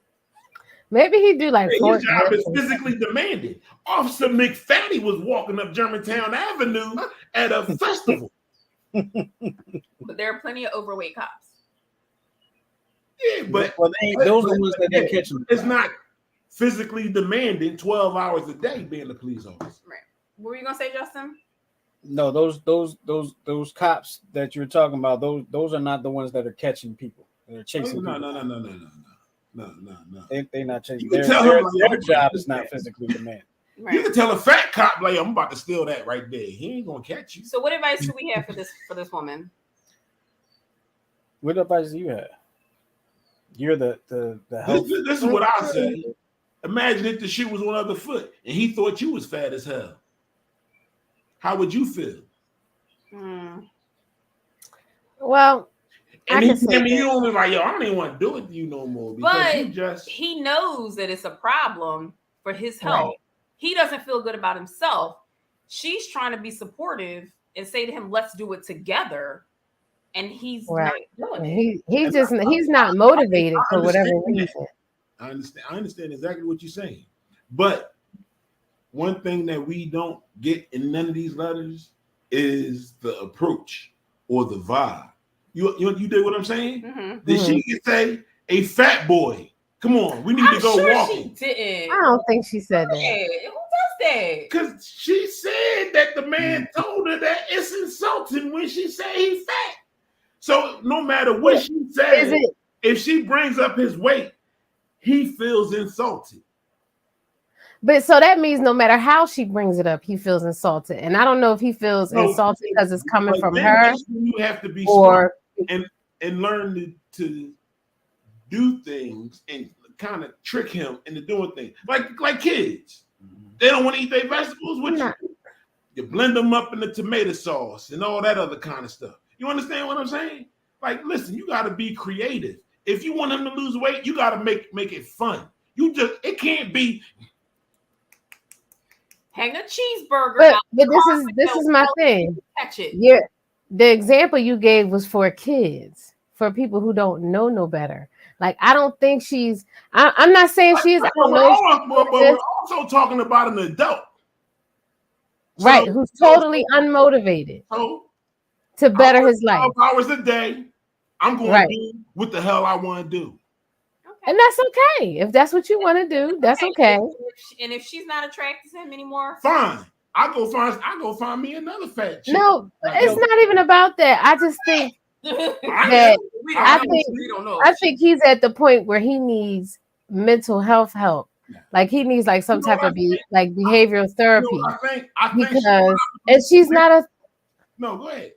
Maybe he do like his Fort job is Worth. physically demanding. Officer McFaddy was walking up Germantown Avenue at a festival. But there are plenty of overweight cops. Yeah, but Well, those are the ones that they catch them. it's not physically demanding 12 hours a day being a police officer. Right. What were you gonna say, Justin? No, those cops that you're talking about, those are not the ones that are catching people. They're chasing No. people. They're not chasing. You can Their, tell their, him, their job is not physically demanding. You Right. can tell a fat cop, like, I'm about to steal that right there. He ain't gonna catch you. So, what advice do we have for this woman? What advice do you have? You're the health. This is what I say. Imagine if the shoe was on the other foot and he thought you was fat as hell. How would you feel? Well, And I can see you only like, yo, I don't even want to do it to you no more because But he knows that it's a problem for his health. Right. He doesn't feel good about himself. She's trying to be supportive and say to him, "Let's do it together," and he's Right. not doing it. he's not motivated for whatever reason. I understand exactly what you're saying. But one thing that we don't get in none of these letters is the approach or the vibe. You did what I'm saying? Mm-hmm. Did she say a fat boy? Come on, we need I'm to go sure walking. she didn't. I don't think she said that. Hey, who does that? Because she said that the man told her that it's insulting when she say he's fat. So no matter what she Is says, it? if she brings up his weight, he feels insulted. But so that means no matter how she brings it up, he feels insulted. And I don't know if he feels No, insulted because it's coming but from then her that's when you have to be smart or and learn to do things and kind of trick him into doing things. Like kids. They don't want to eat their vegetables. What you blend them up in the tomato sauce and all that other kind of stuff. You understand what I'm saying? Like, listen, you got to be creative. If you want him to lose weight, you got to make it fun. It can't be hang a cheeseburger. but out this is my thing. Catch it. Yeah, the example you gave was for kids, for people who don't know no better. Like, I don't think she's. I'm not saying she is. I don't know. But we're also talking about an adult, Right? Who's totally unmotivated to better his life. 12 hours a day. I'm going to do what the hell I want to do. And that's okay. If that's what you want to do, that's okay. And if she's not attracted to him anymore, fine. I go find me another fat chick. No, it's not even about that. I just think that I think he's at the point where he needs mental health help. Like he needs like some type of behavioral therapy. I think because and she's not a no. Go ahead.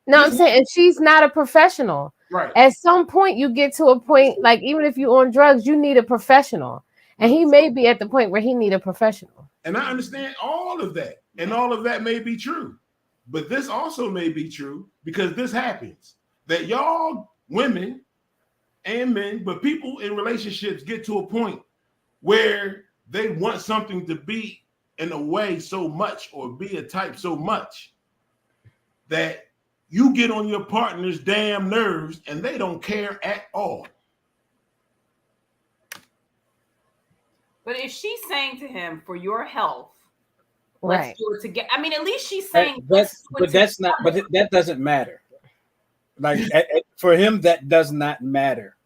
No, I'm saying, and she's not a professional. Right. At some point, you get to a point, like even if you're on drugs, you need a professional. And he may be at the point where he need a professional. And I understand all of that. And all of that may be true. But this also may be true because this happens. That y'all women and men, but people in relationships get to a point where they want something to be in a way so much or be a type so much that you get on your partner's damn nerves and they don't care at all. But if she's saying to him, for your health, right, let's do it together. I mean, at least she's saying that doesn't matter. Like for him, that does not matter.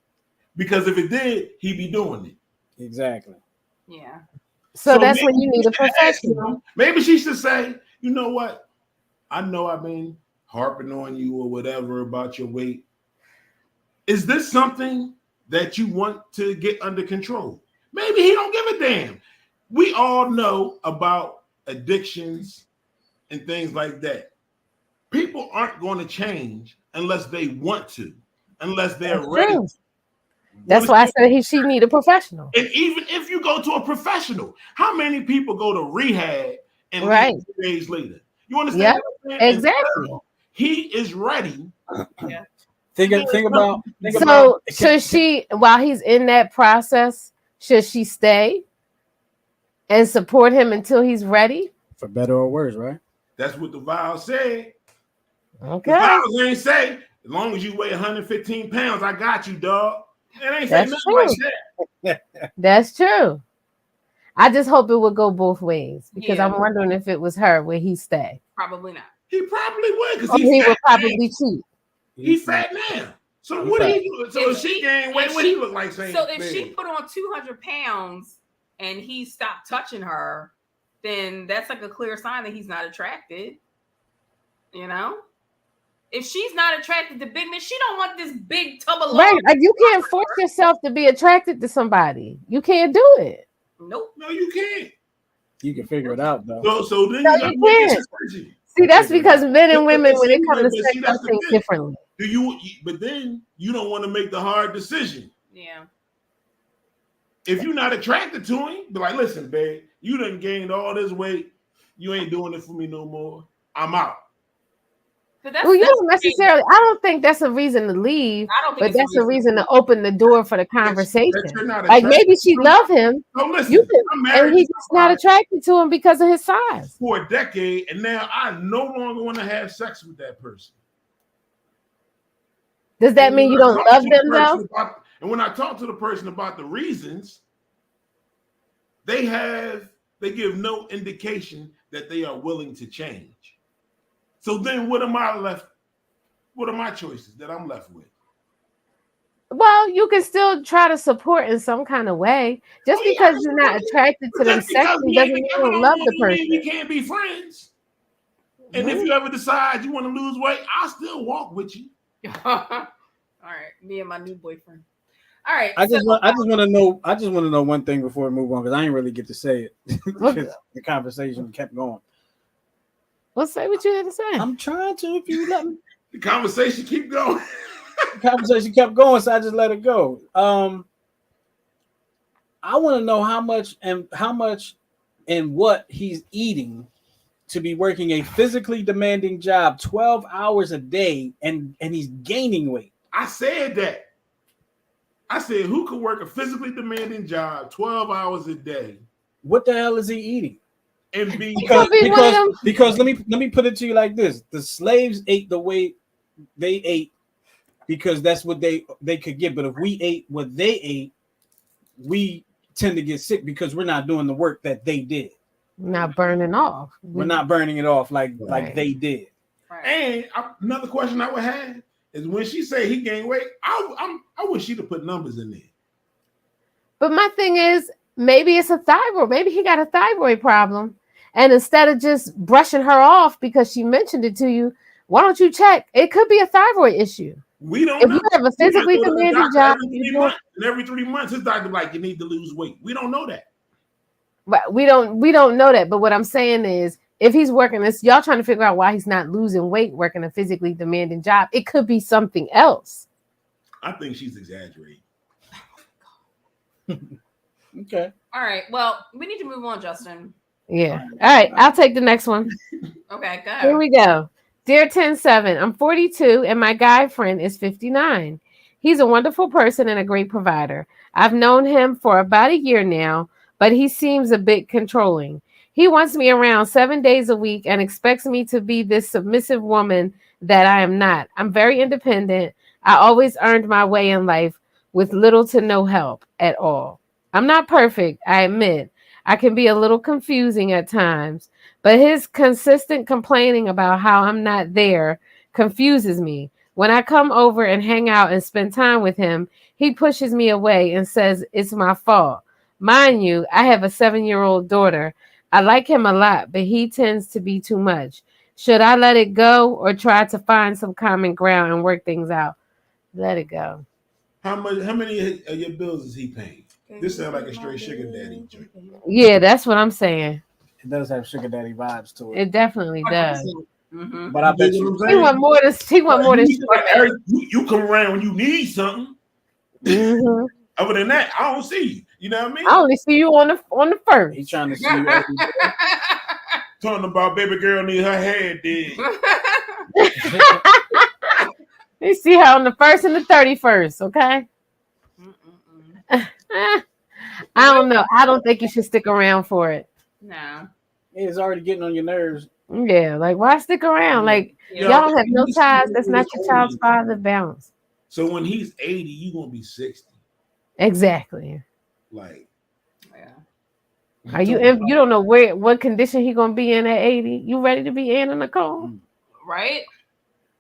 Because if it did, he'd be doing it. Exactly. Yeah. So that's when you need a professional. Maybe she should say, you know what? I know I've been harping on you or whatever about your weight. Is this something that you want to get under control? Maybe he don't give a damn. We all know about addictions and things like that. People aren't going to change unless they want to, unless they're ready. That's why I said she need a professional. And even if you go to a professional, how many people go to rehab and leave 2 days later? You understand? Yeah, exactly. He is ready. Yeah. Think about. Should she, while he's in that process, should she stay and support him until he's ready? For better or worse, right? That's what the vows say. Okay. The vows ain't say, as long as you weigh 115 pounds, I got you, dog. It ain't say nothing like that. That's true. I just hope it would go both ways because I'm wondering if it was her, would he stay? Probably not. He probably would because he would probably cheat. He's fat now. So what he do? So if she gained weight, what he look like saying? So if she put on 200 pounds and he stopped touching her, then that's like a clear sign that he's not attracted. You know? If she's not attracted to big men, she don't want this big tub of love. Right. Like you can't force yourself to be attracted to somebody. You can't do it. Nope. No, you can't. You can figure it out though. So then you can't. See, that's because men and women, when it comes to sex, think differently. But then you don't want to make the hard decision. Yeah. If you're not attracted to him, be like, listen, babe, you done gained all this weight. You ain't doing it for me no more. I'm out. Well, you don't necessarily. I don't think that's a reason to leave, but that's a reason to open the door for the conversation. Like maybe she love him, and he's just not attracted to him because of his size. For a decade, and now I no longer want to have sex with that person. Does that mean you don't love them though? And when I talk to the person about the reasons, they give no indication that they are willing to change. So then what am I left? What are my choices that I'm left with? Well, you can still try to support in some kind of way. Just because you're not attracted to them sexually doesn't mean you don't love the person. We can't be friends. And if you ever decide you want to lose weight, I'll still walk with you. All right, me and my new boyfriend. All right, I just want to know. I just want to know one thing before we move on because I didn't really get to say it because the conversation kept going. Well, say what you had to say. I'm trying to. If you let me, The conversation keep going. the conversation kept going, so I just let it go. I want to know how much and what he's eating to be working a physically demanding job 12 hours a day and he's gaining weight. I said that. I said, who could work a physically demanding job 12 hours a day What the hell is he eating? and be Because let me put it to you like this: the slaves ate the way they ate because that's what they could get. But if we ate what they ate, we tend to get sick because we're not doing the work that they did. Not burning off. We're not burning it off like they did. Right. And another question I would have is when she say he gained weight, I wish she'd have put numbers in there. But my thing is, maybe it's a thyroid. Maybe he got a thyroid problem. And instead of just brushing her off because she mentioned it to you, why don't you check? It could be a thyroid issue. We don't If know. you have a physically demanding job, every 3 months, his doctor like, you need to lose weight. We don't know that. but we don't know that. But what I'm saying is, if he's working this, y'all trying to figure out why he's not losing weight working a physically demanding job. It could be something else. I think she's exaggerating. Okay. All right. Well, we need to move on, Justin. Yeah. All right. I'll take the next one. Okay, go. Here we go. Dear 107, I'm 42 and my guy friend is 59. He's a wonderful person and a great provider. I've known him for about a year now, but he seems a bit controlling. He wants me around 7 days a week and expects me to be this submissive woman that I am not. I'm very independent. I always earned my way in life with little to no help at all. I'm not perfect, I admit. I can be a little confusing at times, but his consistent complaining about how I'm not there confuses me. When I come over and hang out and spend time with him, he pushes me away and says it's my fault. Mind you, I have a 7-year-old daughter. I like him a lot, but he tends to be too much. Should I let it go or try to find some common ground and work things out? Let it go. How many of your bills is he paying? This sounds like a straight sugar daddy joint. Yeah, that's what I'm saying. It does have sugar daddy vibes to it. It definitely does. Mm-hmm. But I bet you He want more than sugar. You come around when you need something. Mhm. Other than that, I don't see you. You know what I mean? I only see you on the first. he's trying to see you every day. Talking about baby girl need her hair did. You see her on the 1st and the 31st, okay? I don't know. I don't think you should stick around for it. No. It's already getting on your nerves. Yeah, like why stick around? Like Yeah. y'all don't have no ties. That's not your child's father. Bounce. So when he's 80, you gonna be 60. Exactly. Like, Yeah. Are you? You don't know what condition he gonna be in at 80. You ready to be Anna Nicole? Right?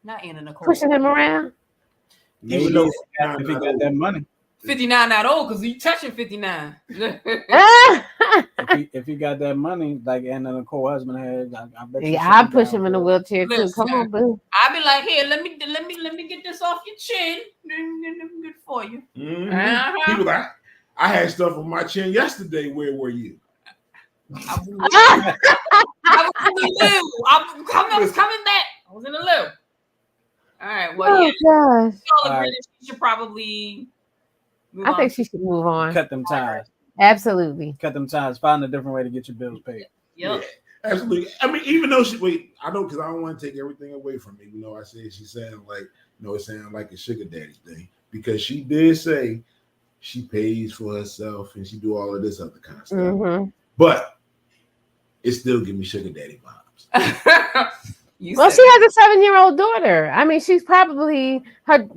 Not Anna Nicole. Pushing him around? Maybe Even though if he got that money. 59 not old because you touching 59. If he got that money, like Anna Nicole husband had, I bet. Yeah, I push him in a wheelchair too. Listen. Come on, boo. I'll be like, here, let me get this off your chin. Good for you. mhm. Uh-huh. He was like, I had stuff on my chin yesterday. Where were you? I was in the loo. I was coming back. I was in the loo. All right. Well, Oh yeah. gosh. We all agree that she should probably move I on. think she should move on. Cut them ties. Absolutely. Cut them ties. Find a different way to get your bills paid. Yep. Yeah, absolutely. I mean, even though I know because I don't want to take everything away from me. You know, I said she sounded like, it sounded like a sugar daddy thing because she did say she pays for herself and she do all of this other kind of stuff. Mm-hmm. But it still give me sugar daddy vibes. Well, she has a 7-year-old daughter. I mean, she's probably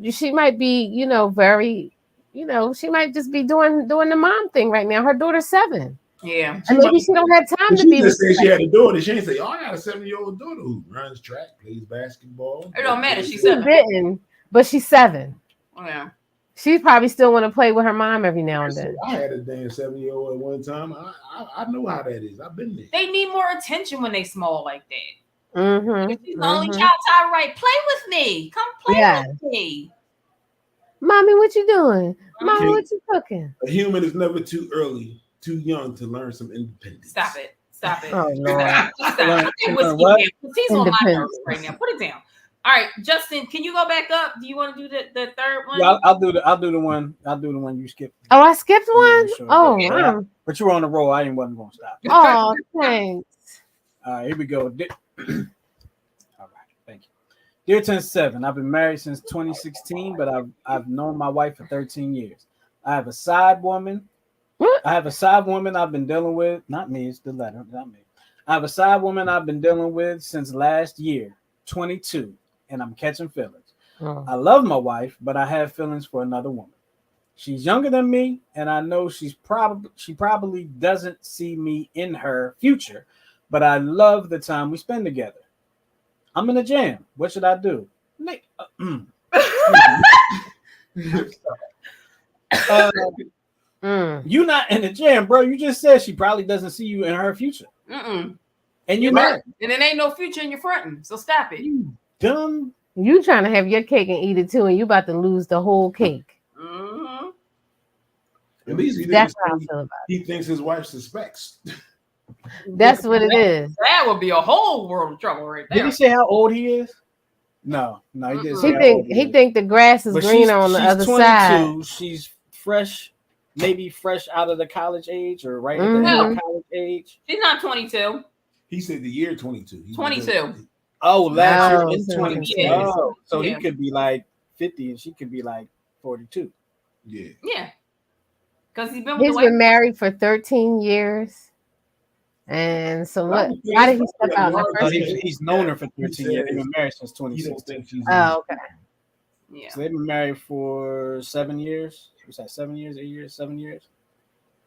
she might be, very, she might just be doing the mom thing right now. Her daughter's 7. Yeah. And maybe she don't have time to She be just with said she had a daughter. She didn't say, I got a 7-year-old daughter who runs track, plays basketball. It don't matter. She's She 7. didn't, but she's 7. Yeah. She probably still want to play with her mom every now and I then. had a damn 7-year-old at one time. I know how that is. I've been there. They need more attention when they small like that. Mm-hmm. She's the only child. Tyra Wright, play with me. Come play Yeah. with me. Mommy, what you doing? Mommy, Okay. what you cooking? A human is never too early, too young to learn some independence. Stop it. Stop it. Oh, Lord. Stop. I think Learn Whiskey what? can, 'cause he's on my Independence. nerves right now. Put it down. All right, Justin, can you go back up? Do you want to do the third one? Yeah, I'll do the one you skipped. Oh, I skipped one? sure. Oh, Yeah. wow. But you were on the roll. I wasn't gonna stop. Oh, thanks. All right, here we go. All right, thank you. Dear 10-7, I've been married since 2016, but I've known my wife for 13 years. I have a side woman. What? I have a side woman I've been dealing with. Not me, it's the letter, not me. I have a side woman I've been dealing with since last year, 22, and I'm catching feelings. Oh. I love my wife, but I have feelings for another woman. She's younger than me, and I know she probably doesn't see me in her future, but I love the time we spend together. I'm in a jam. What should I do? You not in a jam, bro. You just said she probably doesn't see you in her future. Mm-mm. And you're married. And it ain't no future in your fronting. So stop it. You dumb. You trying to have your cake and eat it too, and you about to lose the whole cake. Mm-hmm. At least he, That's how I feel about he thinks his wife suspects. it. That's what it is. That would be a whole world of trouble right Did there. he say how old he is? No, he didn't Mm-mm. say He how think old he is. think the grass is But greener on the she's other 22. side. She's fresh, maybe fresh out of the college age or right at the Mhm. end of college age. She's not 22. He said the year 22. 22. Oh, last No, year in so- 22. Yeah. Oh, so Yeah. he could be like 50 and she could be like 42. Yeah. Yeah. Because he's been with He's the wife. been married for 13 years. And so what? Why did he step out in the So first he's, place? he's known her for 13 years. They've been married since He don't 2016. think she's. Oh, okay. Yeah. So they've been married for 7 years. Was that 7 years, 8 years, 7 years?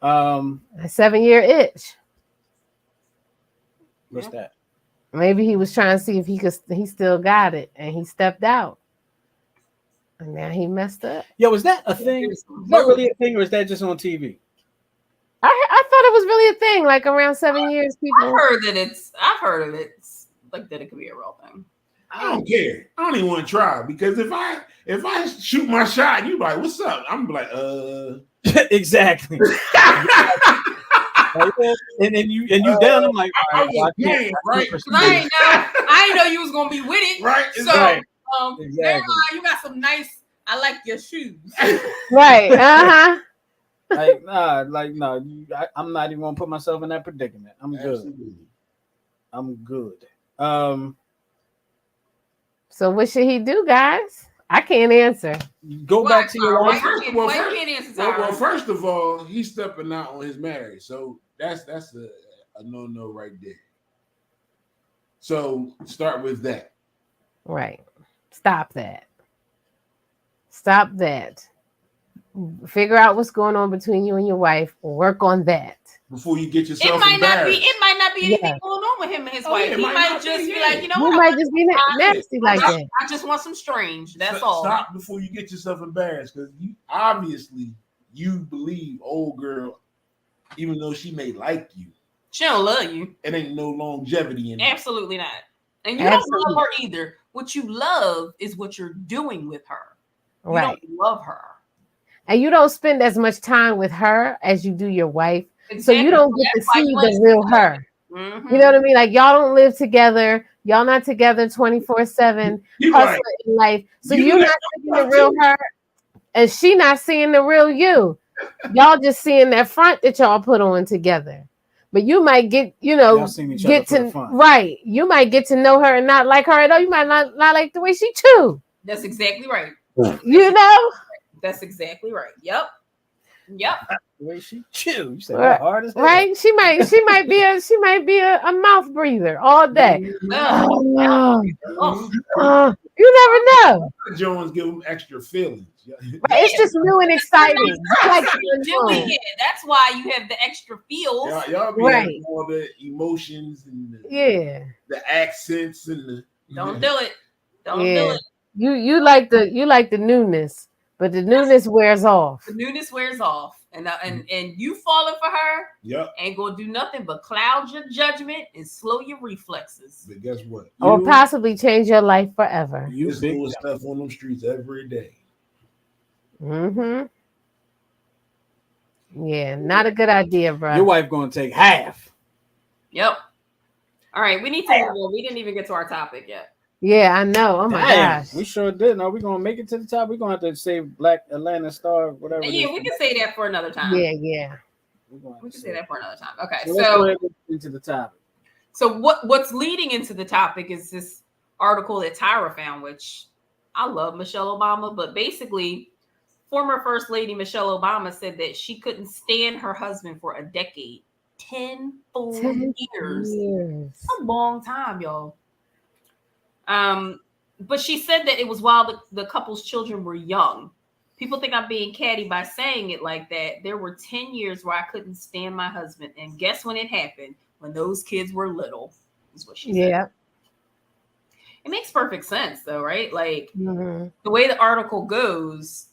A 7-year itch. What's Yeah. that? Maybe he was trying to see if he still got it, and he stepped out. And now he messed up. Yo, is that a thing? Is that really a thing, or is that just on TV? I thought it was really a thing. Like around 7 years, people. I've heard of it. It's like that it could be a real thing. I don't care. I don't even want to try because if I shoot my shot, you like, what's up? I'm like, Exactly. and then you down. I'm like, all right, well, I can't- game, right? I can't 'Cause I ain't know you was gonna be with it. Right? So Right. never mind, you got some nice. I like your shoes. Right. Uh-huh. I'm not even gonna put myself in that predicament. I'm good. Absolutely. I'm good. So what should he do, guys? I can't answer. Go Why, back to your Tyra? wife. Why you can't answer, Well, Tyra? first of all, he's stepping out on his marriage, so that's a no right there. So start with that. Right. Stop that. Stop that. Figure out what's going on between you and your wife. Work on that. Before you get It yourself might not be. embarrassed. It might not be anything Yeah. going on with him and his Oh, wife. yeah, it He might might not just be, be yeah. like, you know You what? might just be nasty like that. I just want some strange. That's Stop- all. Stop before you get yourself embarrassed because you obviously you believe old girl, even though she may like you, She don't love you. it ain't no longevity in it. Absolutely not. And you Absolutely. don't love her either. What you love is what you're doing with her. You Right. don't love her. And you don't spend as much time with her as you do your wife. So Exactly. you don't get to That's why see you the ain't real together. her. Mhm. You know what I mean? Like y'all don't live together. Y'all not together 24/7 You hustling right. in life. So You you're let not seeing the real her, and she not seeing the real you. Y'all just seeing that front that y'all put on together. But you might get, Y'all seen each other get for the to fun. right. You might get to know her and not like her at all. You might not like the way she chew. That's exactly right. You know? That's exactly right. Yep. Yep. The way she chew. You said Right. that hard as hell. Right? She might be a mouth breather all day. Ugh. Oh, you never know. Jones give them extra feelings. Right? It's just new and exciting. Like You're doing it. That's why you have the extra feels. Y'all be Right. having all the emotions and yeah. the accents and the Don't do it. Don't Yeah. do it. You like the newness. But the newness wears off. The newness wears off, and you falling for her Yep. ain't gonna do nothing but cloud your judgment and slow your reflexes. But guess what? Or possibly change your life forever. You doing stuff on them streets every day. Mm-hmm. Yeah, not a good idea, bro. Your wife gonna take half. Yep. All right, we need to move on. We didn't even get to our topic yet. Yeah, I know. Oh my gosh. We sure did. Are we gonna make it to the top? We're gonna have to save Black Atlanta Star, whatever. Yeah, we can say that for another time. Yeah. We can say that for another time. Okay, so let's go ahead and get into the topic. So what's leading into the topic is this article that Tyra found, which I love Michelle Obama, but basically, former First Lady Michelle Obama said that she couldn't stand her husband for a decade. 10 full years. That's a long time, y'all. But she said that it was while the couple's children were young. People think I'm being catty by saying it like that. There were 10 years where I couldn't stand my husband. And guess when it happened? When those kids were little, is what she said. Yeah. It makes perfect sense, though, right? Like, the way the article goes,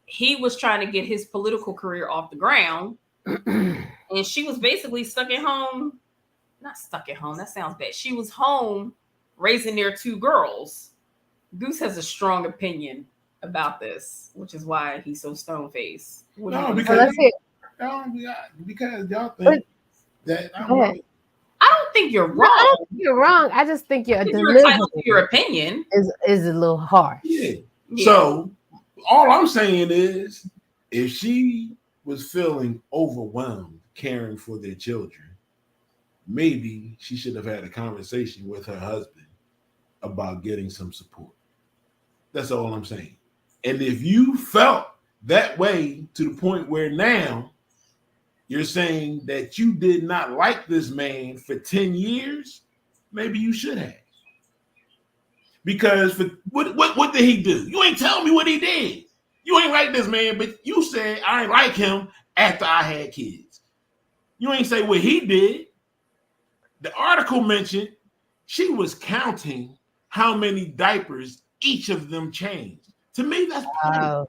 he was trying to get his political career off the ground. And she was basically stuck at home. Not stuck at home. That sounds bad. She was home raising their 2 girls. Goose has a strong opinion about this, which is why he's so stone-faced. No, because y'all think that I don't think you're wrong. I don't think you're wrong. I just think your opinion is a little harsh. Yeah. So all I'm saying is, if she was feeling overwhelmed caring for their children, maybe she should have had a conversation with her husband about getting some support. That's all I'm saying. And if you felt that way to the point where now you're saying that you did not like this man for 10 years, maybe you should have. Because what did he do? You ain't tell me what he did. You ain't like this man, but you said I ain't like him after I had kids. You ain't say what he did. The article mentioned she was counting how many diapers each of them changed. To me, that's petty.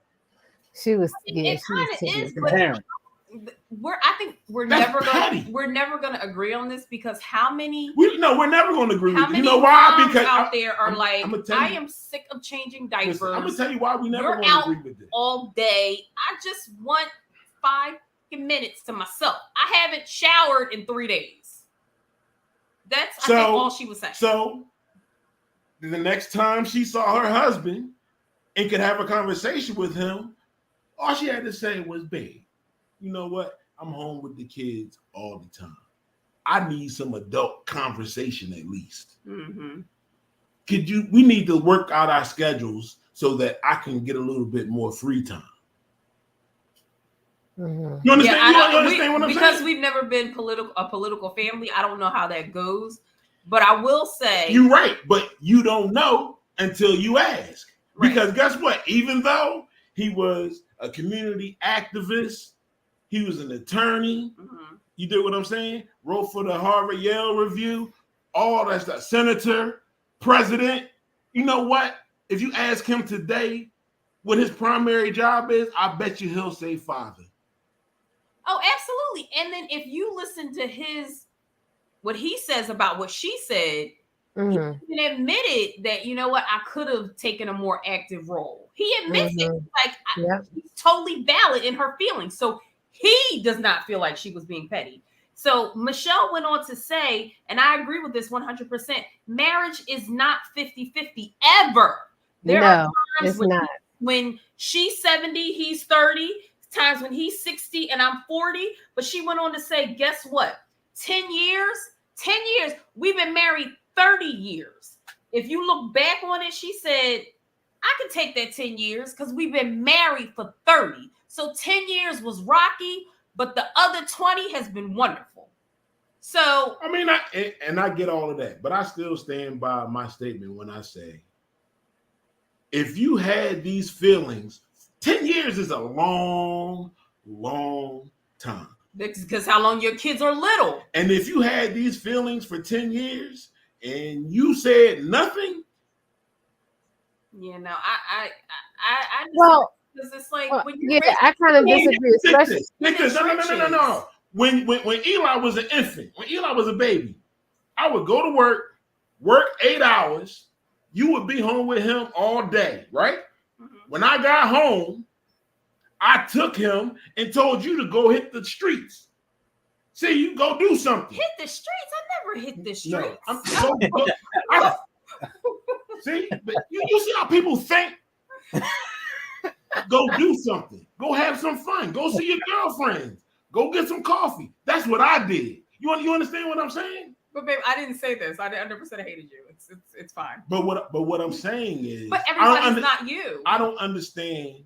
She was. It kind of is, but Parent. I think we're never gonna agree on this, because how many? We're never gonna agree. How with many you know why? moms Because out there are I you, am sick of changing diapers. Listen, I'm gonna tell you why we never You're agree with this. All day. I just want 5 minutes to myself. I haven't showered in 3 days. That's I think all she was saying. So the next time she saw her husband and could have a conversation with him, all she had to say was, babe, you know what? I'm home with the kids all the time. I need some adult conversation at least. Mm-hmm. We need to work out our schedules so that I can get a little bit more free time. Mm-hmm. You understand? You understand what I'm saying? Because we've never been a political family, I don't know how that goes. But I will say, you're right, but you don't know until you ask. Right. Because guess what? Even though he was a community activist, he was an attorney. Mm-hmm. You did what I'm saying? Wrote for the Harvard Yale Review, all that stuff. Senator, president. You know what? If you ask him today what his primary job is, I bet you he'll say father. Oh, absolutely. And then if you listen to what he says about what she said, mm-hmm. he admitted that, you know what, I could have taken a more active role. He admits it. Like, he's totally valid in her feelings. So he does not feel like she was being petty. So Michelle went on to say, and I agree with this 100%, marriage is not 50-50 ever. There are times when she's 70, he's 30, times when he's 60 and I'm 40. But she went on to say, guess what? 10 years, we've been married 30 years. If you look back on it, she said, I can take that 10 years because we've been married for 30. So 10 years was rocky, but the other 20 has been wonderful. So, I mean, I get all of that, but I still stand by my statement when I say, if you had these feelings, 10 years is a long, long time. Because how long your kids are little. And if you had these feelings for 10 years and you said nothing. Yeah, no, Because it's like Well, when yeah, you're I kind of disagree, especially. Take this. No. When Eli was an infant, when Eli was a baby, I would go to work 8 hours. You would be home with him all day, right? Mhm. When I got home, I took him and told you to go hit the streets. See, you go do something. Hit the streets. I never hit the streets. No, see, but you see how people think. Go do something. Go have some fun. Go see your girlfriends. Go get some coffee. That's what I did. You understand what I'm saying? But babe, I didn't say this. I 100% hated you. It's fine. But what I'm saying is, But everybody's not you. I don't understand.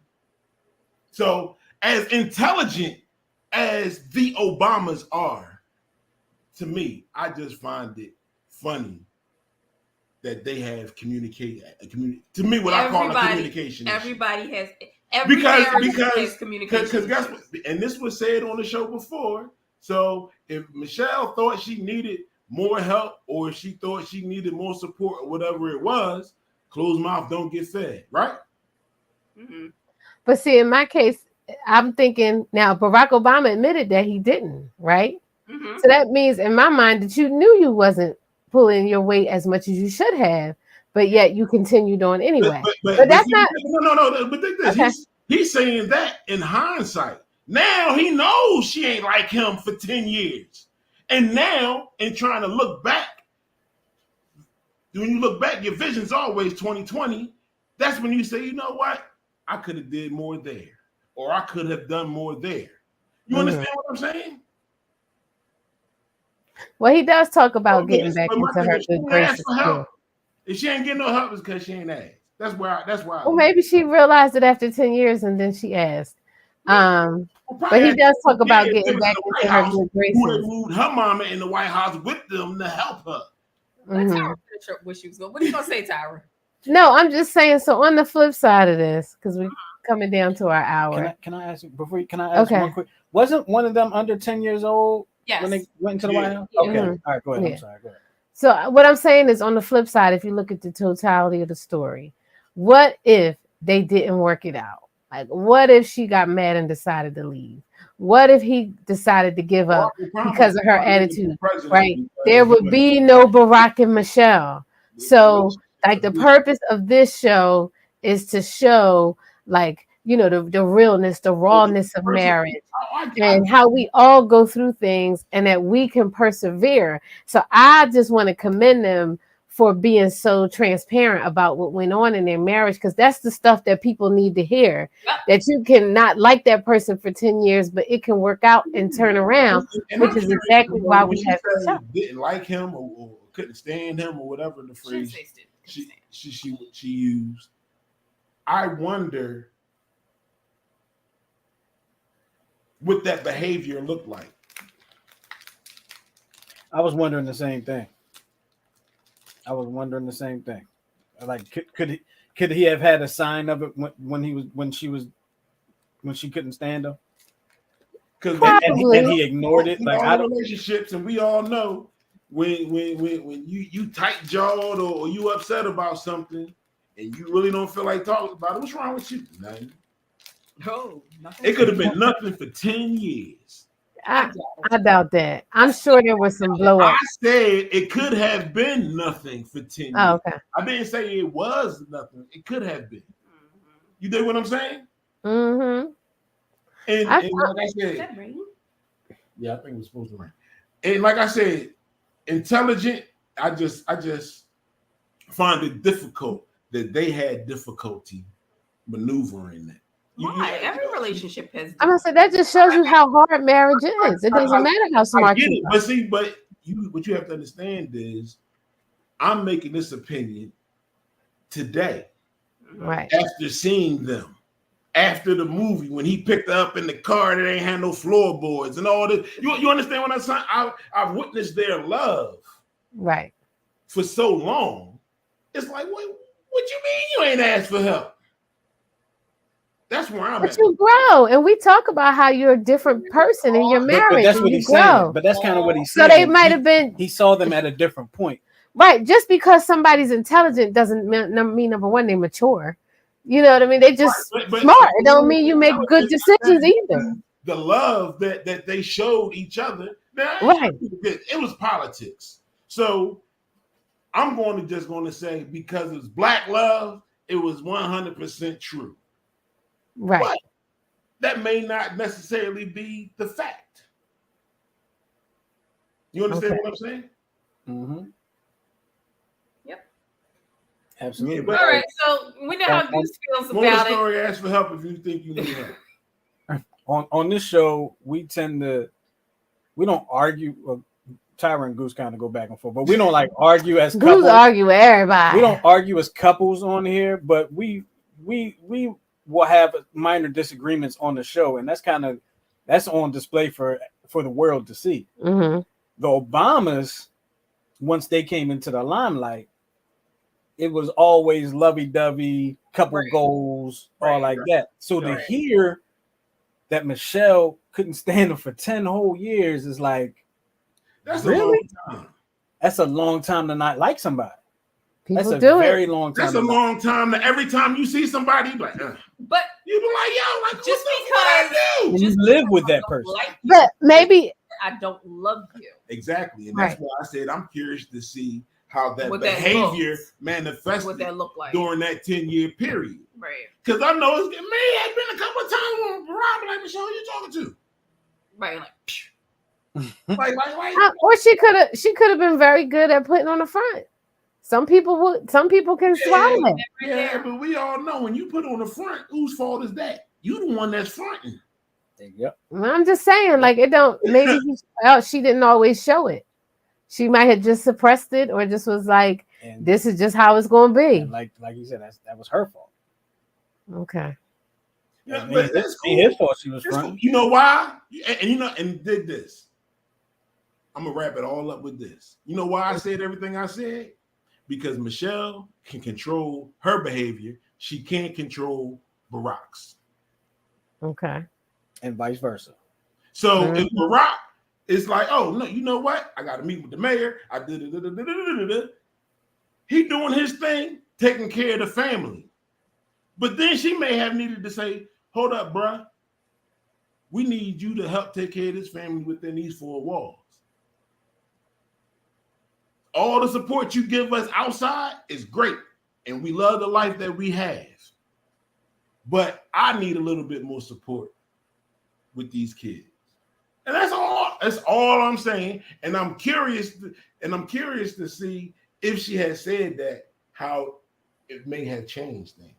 So as intelligent as the Obamas are, to me, I just find it funny that they have communicated. To me, what I call a communication issue. Everybody has. Every Because communication. Because guess what? And this was said on the show before. So if Michelle thought she needed more help, or if she thought she needed more support, or whatever it was, closed mouth don't get fed, right? Mm-hmm. But see, in my case, I'm thinking now Barack Obama admitted that he didn't, right? Mm-hmm. So that means in my mind that you knew you wasn't pulling your weight as much as you should have, but yet you continued on anyway. But that's not. No. But think this. Okay. He's saying that in hindsight. Now he knows she ain't like him for 10 years. And now, in trying to look back, when you look back, your vision's always 2020. That's when you say, you know what? I could have did more there. Or I could have done more there. You understand what I'm saying? Well, he does talk about getting back into her good graces. If she ain't getting no help, it's because she ain't asked. That's why. Well, maybe she realized it after 10 years and then she asked. But he does talk about getting back into her good graces. Who they moved her mama in the White House with them to help her. Tyra what she was going. What are you gonna say, Tyra? No, I'm just saying. So on the flip side of this, because we're coming down to our hour. Can I ask you before? Can I ask one quick? Wasn't one of them under 10 years old when they went into the White House? Yeah. Okay, all right, go ahead. Yeah. I'm sorry. Go ahead. So what I'm saying is, on the flip side, if you look at the totality of the story, what if they didn't work it out? Like, what if she got mad and decided to leave? What if he decided to give up because of her attitude? Right? There would be no Barack and Michelle. So, like, the purpose of this show is to show, like, you know, the realness, the rawness of marriage, and how we all go through things and that we can persevere. So I just want to commend them for being so transparent about what went on in their marriage, because that's the stuff that people need to hear. That you can not like that person for 10 years, but it can work out and turn around, which is exactly why we have the show. Didn't like him or couldn't stand him or whatever the phrase she used. I wonder what that behavior looked like. I was wondering the same thing. Like, could he have had a sign of it when she couldn't stand him? And he ignored it. Like, all relationships, and we all know when you tight jawed or you upset about something and you really don't feel like talking about it. What's wrong with you? Nothing. No, nothing. It could have been nothing for 10 years. I doubt that. I'm sure there was some blow up. I said it could have been nothing for 10 years. Oh, okay. I didn't say it was nothing. It could have been. You dig what I'm saying? Mm-hmm. And like I said, yeah, I think it was supposed to rain. And like I said, intelligent. I just find it difficult that they had difficulty maneuvering that. Why? Every relationship has. I'm gonna say that just shows you how hard marriage is. It doesn't matter how smart you are. But what you have to understand is, I'm making this opinion today, right? After seeing them, after the movie when he picked her up in the car that ain't had no floorboards and all this. You understand what I'm saying? I've witnessed their love, right, for so long. It's like, what you mean you ain't asked for help? That's where I'm at. But you grow, and we talk about how you're a different person in your marriage. But that's what he's saying. But that's kind of what he's saying. So they might have been. He saw them at a different point. Right. Just because somebody's intelligent doesn't mean, number one, they're mature. You know what I mean? They just But smart. It don't mean you make good decisions either. The love that they showed each other, Right. it was politics. So I'm going to say because it's black love, it was 100% true. Right. But that may not necessarily be the fact. You understand what I'm saying? Mm-hmm. Yep. Absolutely. Yeah, but All right, so we know how Goose feels more the about it. story, ask for help if you think you need help. On this show, we don't argue. Well, Tyra and Goose kind of go back and forth, but we don't like argue as couples. Goose argue with everybody. We don't argue as couples on here, but we will have minor disagreements on the show, and that's on display for the world to see. Mm-hmm. The Obamas, once they came into the limelight, it was always lovey-dovey, couple goals, all like that. So to hear that Michelle couldn't stand him for 10 whole years is like, that's really? a long time. That's a long time to not like somebody. People That's a do very it. long time. That's a long time that every time you see somebody, you be like, But you be like, yo, like, just what I do? And you live with that person. But maybe I don't love you. Exactly. And that's Right. why I said I'm curious to see how that What that behavior looks. manifested What that look like. during that 10-year period. Right. Because I know it's me has been a couple of times when Barack be like, Michelle, who you talking to? Right. Like, or she could have been very good at putting on the front. Some people can swallow it. Yeah, but we all know when you put on the front, whose fault is that? You the one that's fronting. Yep. I'm just saying, like, it don't. Maybe she didn't always show it. She might have just suppressed it, or just was like, And "This is just how it's going to be." and like you said, that was her fault. Okay. Yeah, It but ain't that's cool. his fault she was That's fronting. cool. You know why? And dig this. I'm gonna wrap it all up with this. You know why I said everything I said? Because Michelle can control her behavior. She can't control Barack's. Okay. And vice versa. So if Barack is like, oh no, you know what? I got to meet with the mayor. I did it. He doing his thing, taking care of the family. But then she may have needed to say, hold up, bruh. We need you to help take care of this family within these four walls. All the support you give us outside is great. And we love the life that we have. But I need a little bit more support with these kids. And that's all I'm saying. And I'm curious to see if she has said that, how it may have changed things.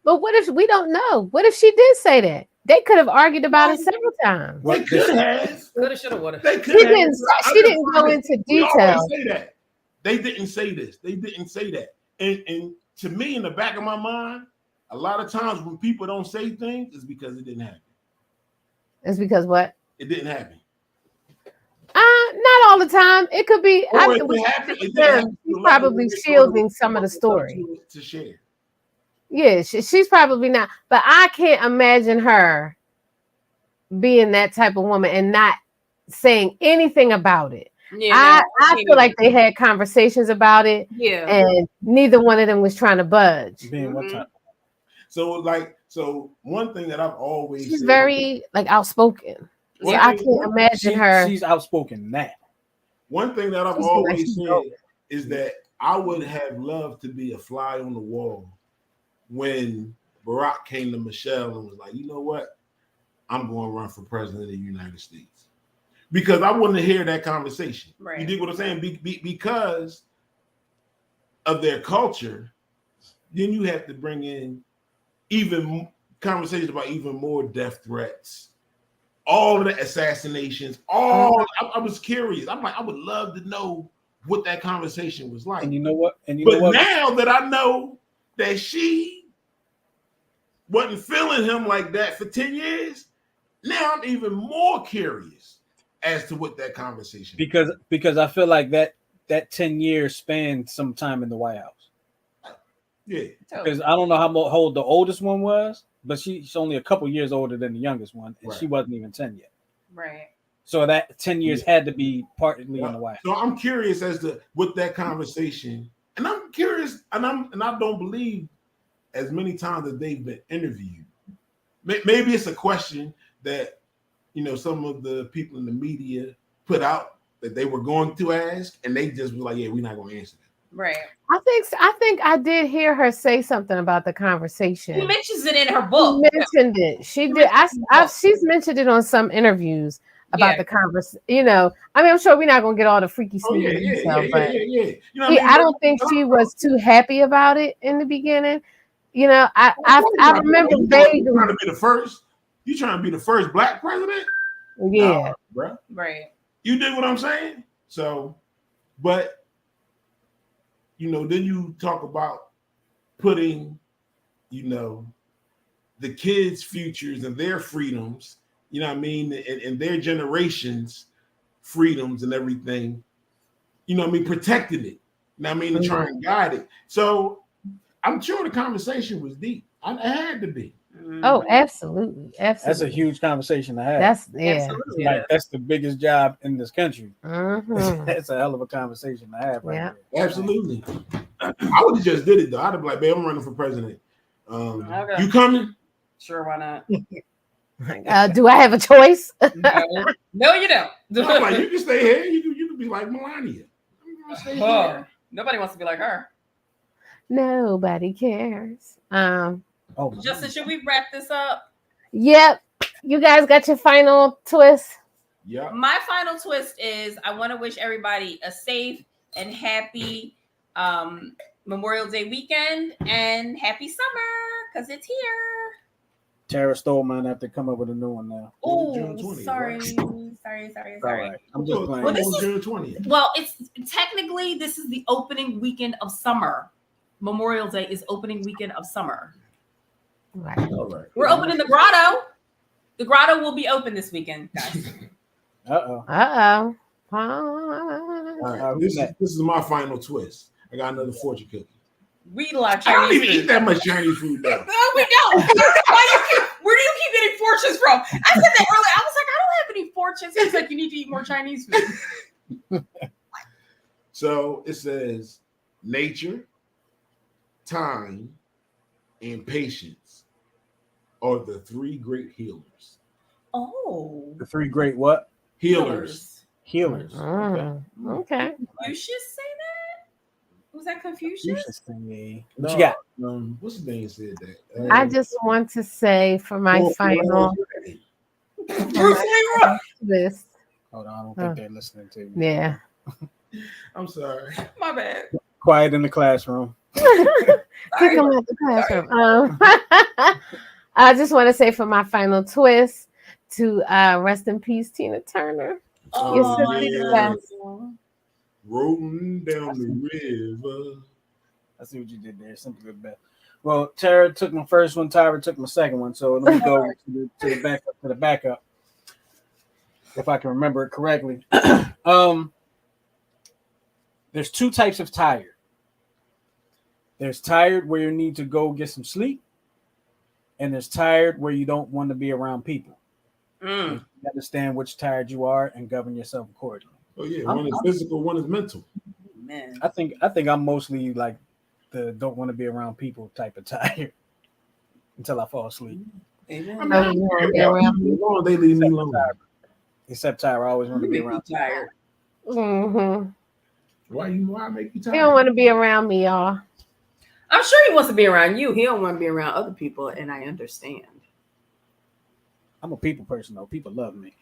But what if we don't know? What if she did say that? They could have argued about it several times. They could have. coulda, shoulda, woulda. They could She have. didn't go into We always detail. say that. They didn't say this. They didn't say that. And to me, in the back of my mind, a lot of times when people don't say things, it's because it didn't happen. It's because what? It didn't happen. Not all the time. It could be. Or I if mean, it happened, it didn't happen she's to a level probably where shielding some of the story. to share. Yeah, she's probably not. But I can't imagine her being that type of woman and not saying anything about it. Yeah, I feel like they had conversations about it, yeah. and neither one of them was trying to budge. Being what time? So one thing that I've always She's said, very like outspoken. So Well, I can't imagine her. She's outspoken now. one thing that I've She's like always she's said open. is that I would have loved to be a fly on the wall when Barack came to Michelle and was like, you know what? I'm going to run for president of the United States. Because I wanted to hear that conversation. Right. You dig what I'm saying? Because of their culture, then you have to bring in even conversations about even more death threats, all of the assassinations, I was curious. I'm like, I would love to know what that conversation was like. And you know what? Now that I know that she wasn't feeling him like that for 10 years, now I'm even more curious as to what that conversation was. Because I feel like that 10 years spanned some time in the White House. Yeah. Because I don't know how old the oldest one was, but she's only a couple years older than the youngest one, and she wasn't even 10 yet. Right. So that 10 years had to be partly in the White House. So I'm curious as to what that conversation, and I'm curious, and I don't believe as many times as they've been interviewed, maybe it's a question that some of the people in the media put out that they were going to ask, and they just was like, "Yeah, we're not going to answer that." Right. I think I did hear her say something about the conversation. She mentions it in her book. She mentioned it. She did. She's mentioned it on some interviews about the conversation. I mean, I'm sure we're not gonna get all the freaky sneaky detail, but I don't think she was too happy about it in the beginning. I remember vaguely trying to be the first. You trying to be the first black president? Yeah, bro. Right. You dig what I'm saying? So, but then you talk about putting, the kids' futures and their freedoms, and their generations' freedoms and everything, protecting it, and try and guide it. So I'm sure the conversation was deep. It had to be. Oh, absolutely. That's a huge conversation to have. Absolutely. Like that's the biggest job in this country. Mm-hmm. That's a hell of a conversation to have. Right there. Absolutely. I would have just did it though. I'd have been like, "Babe, I'm running for president. You coming?" Sure, why not? Do I have a choice? No, you don't. I'm like, you can stay here. You can be like Melania. Stay here. Nobody wants to be like her. Nobody cares. Justin, should we wrap this up? Yep. You guys got your final twist? Yeah. My final twist is I want to wish everybody a safe and happy Memorial Day weekend and happy summer because it's here. Tara stole mine after come up with a new one now. Oh, June 20th, sorry. right? Sorry. Right. I'm just playing. Well, this is June 20th. Well, it's technically this is the opening weekend of summer. Memorial Day is opening weekend of summer. Right. All right. We're opening the grotto. The grotto will be open this weekend, guys. Uh-oh. All right. This is my final twist. I got another fortune cookie. We like I don't Chinese even food. eat that much Chinese food though. No, we don't. Where do you keep getting fortunes from? I said that earlier. I was like, I don't have any fortunes. He's like, you need to eat more Chinese food. So it says nature, time, and patience are the three great healers. Oh. The three great what? Healers. Healers. Okay. Confucius say that? Was that Confucius? Confucius thingy. No, What you got? What's his name said that? I just want to say for my final Bruce Leroy. list. Hold on, I don't think they're listening to me. Yeah. I'm sorry. My bad. Quiet in the classroom. Kick them out the classroom. I just want to say for my final twist to rest in peace, Tina Turner. Oh, yeah. Rolling down the river. I see what you did there. Simply the best. Well, Tara took my first one. Tyra took my second one. So let me go to the backup. If I can remember it correctly. There's two types of tired. There's tired where you need to go get some sleep, and there's tired where you don't want to be around people. You understand which tired you are and govern yourself accordingly. Oh yeah, one is physical, one is mental. Man. I think I'm mostly like the don't want to be around people type of tired until I fall asleep. Amen. They leave me alone. Except Tyra, I always want to be around. Tired. Mm-hmm. Why make you tired? He don't want to be around me, y'all. I'm sure he wants to be around you. He don't want to be around other people, and I understand. I'm a people person, though. People love me.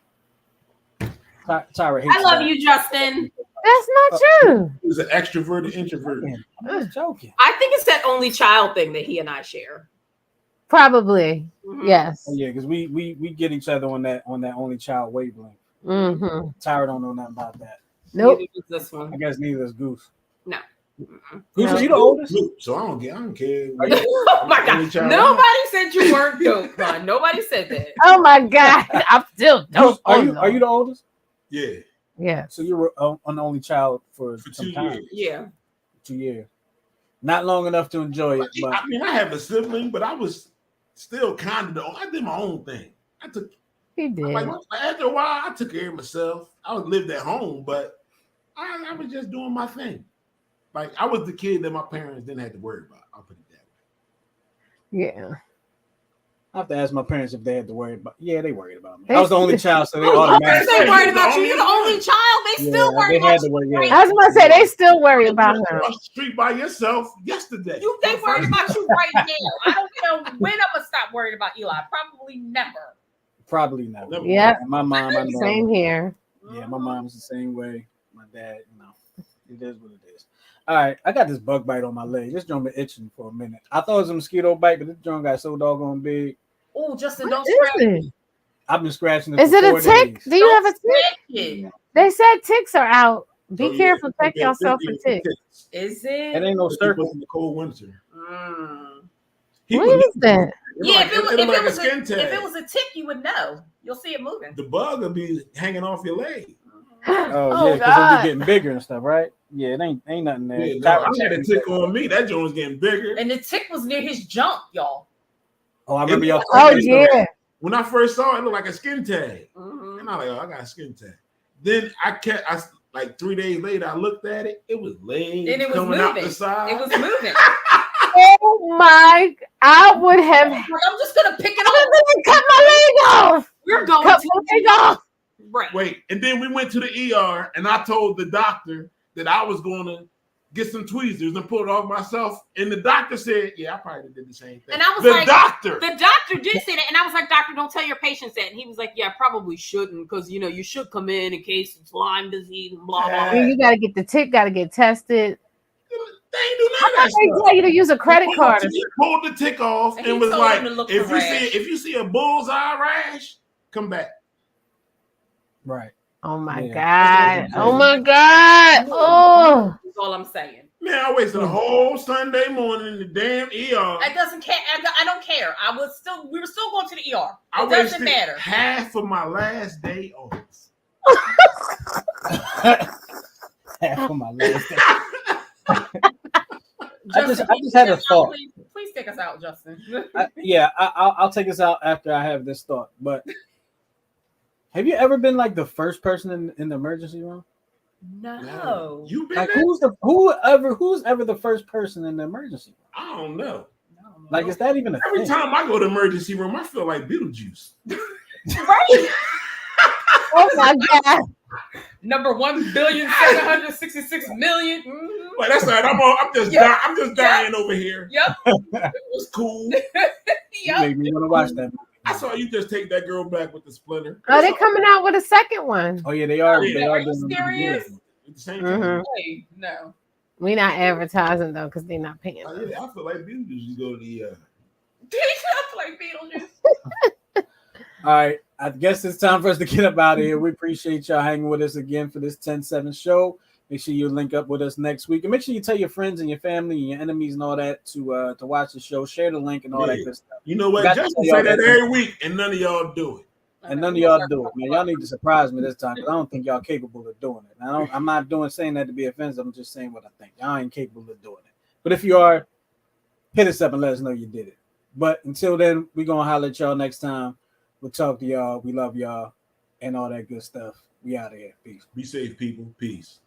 Tyra hates I love that. you, Justin. That's not true. He's an extroverted introvert. I'm just joking. I think it's that only child thing that he and I share. Probably. Mhm. Yes. Oh, yeah, because we get each other on that only child wavelength. Mm-hmm. Tyra don't know nothing about that. Nope. Neither does this one. I guess neither is Goose. No. Goose, No. are you the oldest? So I don't care. Oh my Only God. child. Nobody said you weren't dope, man. Nobody said that. Oh my God. I'm still Goose, dope. are you the oldest? Yeah, Yeah. So you were an only child for some 2 time. years. Yeah. 2 years. Not long enough to enjoy it, but I mean, I have a sibling, but I was still kind of I did my own thing. He did. Like after a while, I took care of myself. I lived at home, but I was just doing my thing. Like I was the kid that my parents didn't have to worry about. I'll put it that way. Yeah. I have to ask my parents if they had to worry about. Yeah, they worried about me. They- I was the only child, so they Of course automatically. they worried about you. You're the only child. They still Yeah, worried they about had to you. worry. right Yeah. I was gonna say they still worry about You him. crossed the street by yourself yesterday. They worried about you right now. I don't know when I'm gonna stop worrying about Eli. Probably never. Probably not. Never. Yep. And my mom, I know. Same here. Yeah, my mom's the same way. My dad, it is what it is. All right, I got this bug bite on my leg. This joint been itching for a minute. I thought it was a mosquito bite, but this joint got so doggone big. Oh, Justin, What don't is scratch it? it. I've been scratching it. Is for it a 4 tick? days. Do you have a tick? Scratch it. They said ticks are out. Be Oh, yeah. careful. Check Yeah, yourself for 50 ticks. Is It it? ain't no It circle. was in the cold winter. Mm. People- What is that? Yeah, if it was, look if like it was a skin tag. if it was a tick, you would know. You'll see it moving. The bug will be hanging off your leg. Oh, yeah, because God. it'll be getting bigger and stuff, right? Yeah, it ain't nothing there. Yeah, no, I had a tick on me. That joint was getting bigger. And the tick was near his jump, y'all. Oh, I remember y'all. Oh yeah. When I first saw it, it looked like a skin tag. Mhm. And I'm like, oh, I got a skin tag. Then like 3 days later, I looked at it. It was legs And it was coming out moving. the side. It was moving. Oh my! I would have. I'm just gonna pick it I'm up. gonna cut my leg off. We're going Cut to my leg off. right. Wait, and then we went to the ER, and I told the doctor that I was going to get some tweezers and pull it off myself. And the doctor said, "Yeah, I probably did the same thing." And I was the like, doctor. The doctor did say that, and I was like, "Doctor, don't tell your patients that." And he was like, "Yeah, I probably shouldn't, because you should come in case it's Lyme disease and blah blah." Yeah. blah. You gotta get the tick. Gotta get tested. They ain't do I none of thought that they stuff. tell you to use a credit card. He pulled the tick off And and, he was told like, him to look if for rash. if you see a bullseye rash, come back. Right. Oh my Yeah. god! Oh my god! Oh! That's all I'm saying. Man, I wasted a whole Sunday morning in the damn ER. It doesn't care. I don't care. We were still going to the ER. I It doesn't wasted matter. half of my last day off. Half of my leg. I just Justin, had a thought. Please take us out, Justin. I'll take us out after I have this thought. But have you ever been like the first person in the emergency room? No. You been Like there? who's ever the first person in the emergency room? I don't know. Like, is that even a Every thing? time I go to the emergency room, I feel like Beetlejuice. Right. Oh my god! Number 1,766,000,000. Mhm. Like that's all right. I'm just Yep. I'm just dying over here. Yep. It was cool. You Yep. made me want to watch that movie. I saw you just take that girl back with the splinter. Oh, they're coming out with a second one. Oh yeah, they are. Yeah. They Are are you doing the serious? movie. At the same Mhm. time. Hey, no. We not advertising though, because they're not paying Oh, us. yeah, I feel like Beetlejuice. You go to the That's like Beetlejuice. All right, I guess it's time for us to get up out of here. We appreciate y'all hanging with us again for this 10-7 show. Make sure you link up with us next week, and make sure you tell your friends and your family and your enemies and all that to watch the show. Share the link and all that Yeah. good stuff. You know what? Got to Justin tell say y'all that that. every week, and none of y'all do it. And none of y'all do it, man. Y'all need to surprise me this time because I don't think y'all capable of doing it. I'm not saying that to be offensive. I'm just saying what I think. Y'all ain't capable of doing it. But if you are, hit us up and let us know you did it. But until then, we're gonna holler at y'all next time. We'll talk to y'all. We love y'all and all that good stuff. We out of here. Peace. Be safe, people. Peace.